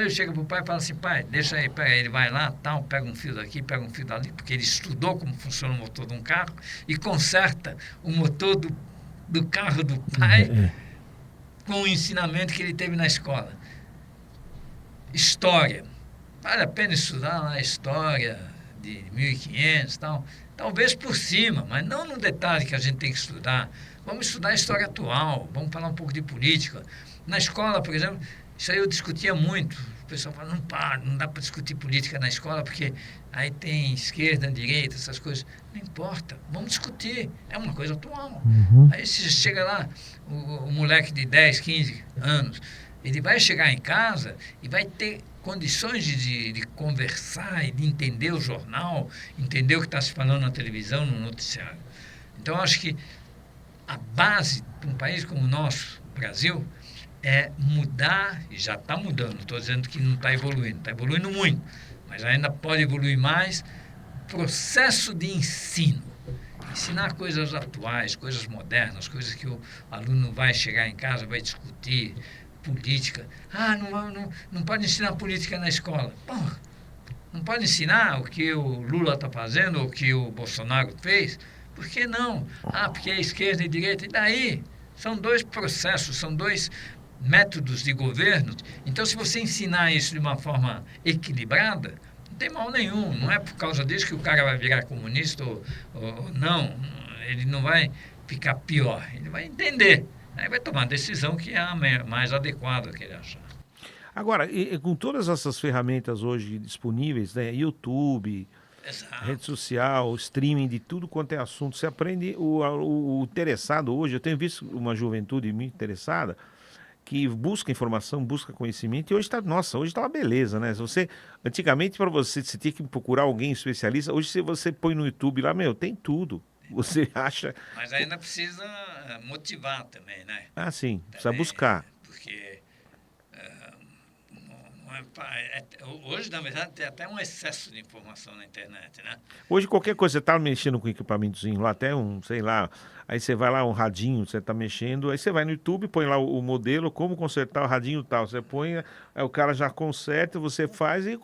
chega para o pai e fala assim, pai, deixa aí, ele vai lá, tal, pega um fio daqui, pega um fio dali, porque ele estudou como funciona o motor de um carro e conserta o motor do carro do pai com o ensinamento que ele teve na escola. História. Vale a pena estudar lá a história de 1500 e tal. Talvez por cima, mas não no detalhe que a gente tem que estudar. Vamos estudar a história atual, vamos falar um pouco de política. Na escola, por exemplo, isso aí eu discutia muito. O pessoal fala, não dá para discutir política na escola, porque aí tem esquerda, direita, essas coisas. Não importa, vamos discutir, é uma coisa atual. Aí você chega lá, o moleque de 10, 15 anos, ele vai chegar em casa e vai ter condições de conversar e de entender o jornal, entender o que está se falando na televisão, no noticiário. Então, eu acho que a base de um país como o nosso, Brasil, é mudar, e já está mudando, estou dizendo que não está evoluindo muito, mas ainda pode evoluir mais, processo de ensino. Ensinar coisas atuais, coisas modernas, coisas que o aluno vai chegar em casa, vai discutir, política. Não pode ensinar política na escola. Porra, não pode ensinar o que o Lula está fazendo, ou o que o Bolsonaro fez? Por que não? Porque é esquerda e direita. E daí? São dois processos, são dois métodos de governo. Então, se você ensinar isso de uma forma equilibrada, não tem mal nenhum. Não é por causa disso que o cara vai virar comunista ou não. Ele não vai ficar pior. Ele vai entender. Aí vai tomar a decisão que é a mais adequada que ele achar. Agora, com todas essas ferramentas hoje disponíveis, né, YouTube, Exato. rede social, streaming de tudo quanto é assunto, você aprende o interessado hoje. Eu tenho visto uma juventude muito interessada que busca informação, busca conhecimento, e hoje hoje tá uma beleza, né? Antigamente, para você tinha que procurar alguém especialista, hoje se você põe no YouTube lá, tem tudo. Você acha... Mas ainda precisa motivar também, né? Sim, precisa buscar. Porque hoje, na verdade, tem até um excesso de informação na internet, né? Hoje, qualquer coisa, você está mexendo com equipamentozinho lá, até sei lá, aí você vai lá, um radinho, você está mexendo, aí você vai no YouTube, põe lá o modelo, como consertar o radinho tal, você põe, aí o cara já conserta, você faz e...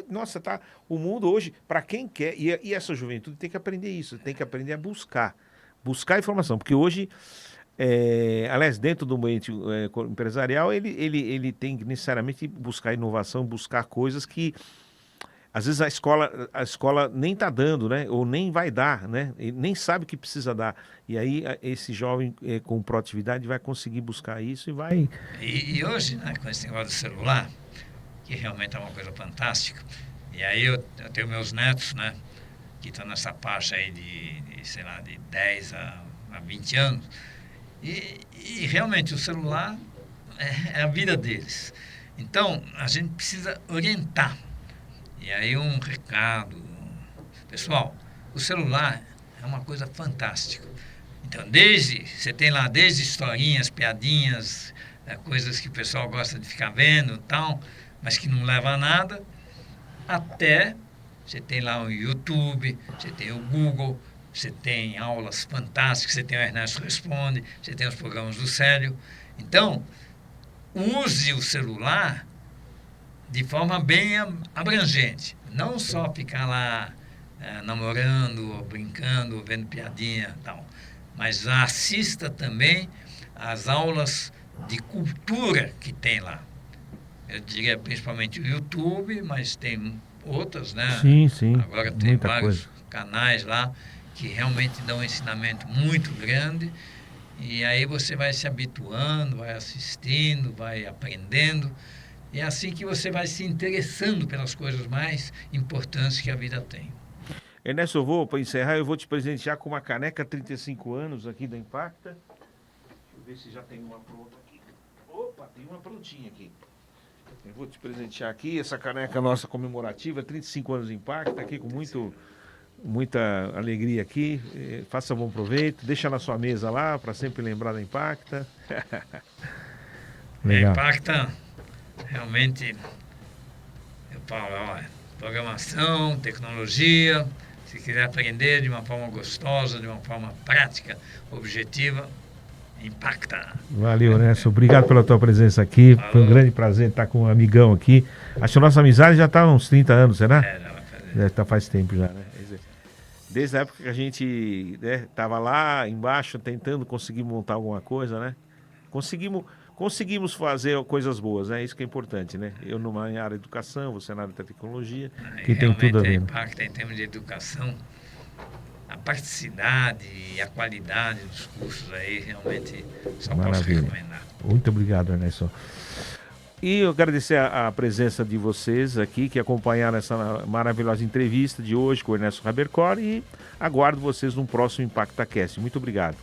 Nossa, o mundo hoje, para quem quer, e essa juventude tem que aprender isso, tem que aprender a buscar informação, porque hoje... aliás, dentro do ambiente empresarial, ele tem que necessariamente buscar inovação, buscar coisas que às vezes a escola nem está dando, né? Ou nem vai dar, né? Ele nem sabe que precisa dar. E aí esse jovem com proatividade vai conseguir buscar isso e vai... E hoje, né, com esse negócio do celular, que realmente é uma coisa fantástica, e aí eu tenho meus netos, né, que estão nessa faixa aí sei lá, de 10 a 20 anos, e realmente o celular é a vida deles. Então, a gente precisa orientar. E aí um recado. Pessoal, o celular é uma coisa fantástica. Então, você tem lá desde historinhas, piadinhas, coisas que o pessoal gosta de ficar vendo e tal, mas que não leva a nada, até você tem lá o YouTube, você tem o Google, você tem aulas fantásticas, você tem o Ernesto Responde, você tem os programas do Célio. Então, use o celular de forma bem abrangente. Não só ficar lá namorando, ou brincando, ou vendo piadinha e tal. Mas assista também às aulas de cultura que tem lá. Eu diria principalmente o YouTube, mas tem outras, né? Sim, sim. Agora tem Muita vários coisa. canais lá que realmente dão um ensinamento muito grande. E aí você vai se habituando, vai assistindo, vai aprendendo. E é assim que você vai se interessando pelas coisas mais importantes que a vida tem. Ernesto, eu vou, para encerrar, eu vou te presentear com uma caneca 35 anos aqui da Impacta. Deixa eu ver se já tem uma pronta aqui. Opa, tem uma prontinha aqui. Eu vou te presentear aqui, essa caneca nossa comemorativa, 35 anos de Impacta, aqui com muita alegria aqui. Faça bom proveito, deixa na sua mesa lá, para sempre lembrar da Impacta. A Impacta, realmente, eu falo, olha, programação, tecnologia, se quiser aprender de uma forma gostosa, de uma forma prática, objetiva, Impacta. Valeu, Ernesto. Obrigado pela tua presença aqui. Falou. Foi um grande prazer estar com um amigão aqui. Acho que a nossa amizade já está há uns 30 anos, será? Já vai fazer. Tá faz tempo já, né? Desde a época que a gente tava lá embaixo tentando conseguir montar alguma coisa, né? Conseguimos fazer coisas boas, né? Isso que é importante, né? Eu numa área de educação, você na área da tecnologia, que tem tudo a ver. Realmente, a Impacta, em termos de educação, a praticidade e a qualidade dos cursos aí, realmente, só Maravilha. posso recomendar. Muito obrigado, Ernesto. E eu agradecer a presença de vocês aqui, que acompanharam essa maravilhosa entrevista de hoje com o Ernesto Rabercor, e aguardo vocês no próximo ImpactaCast. Muito obrigado.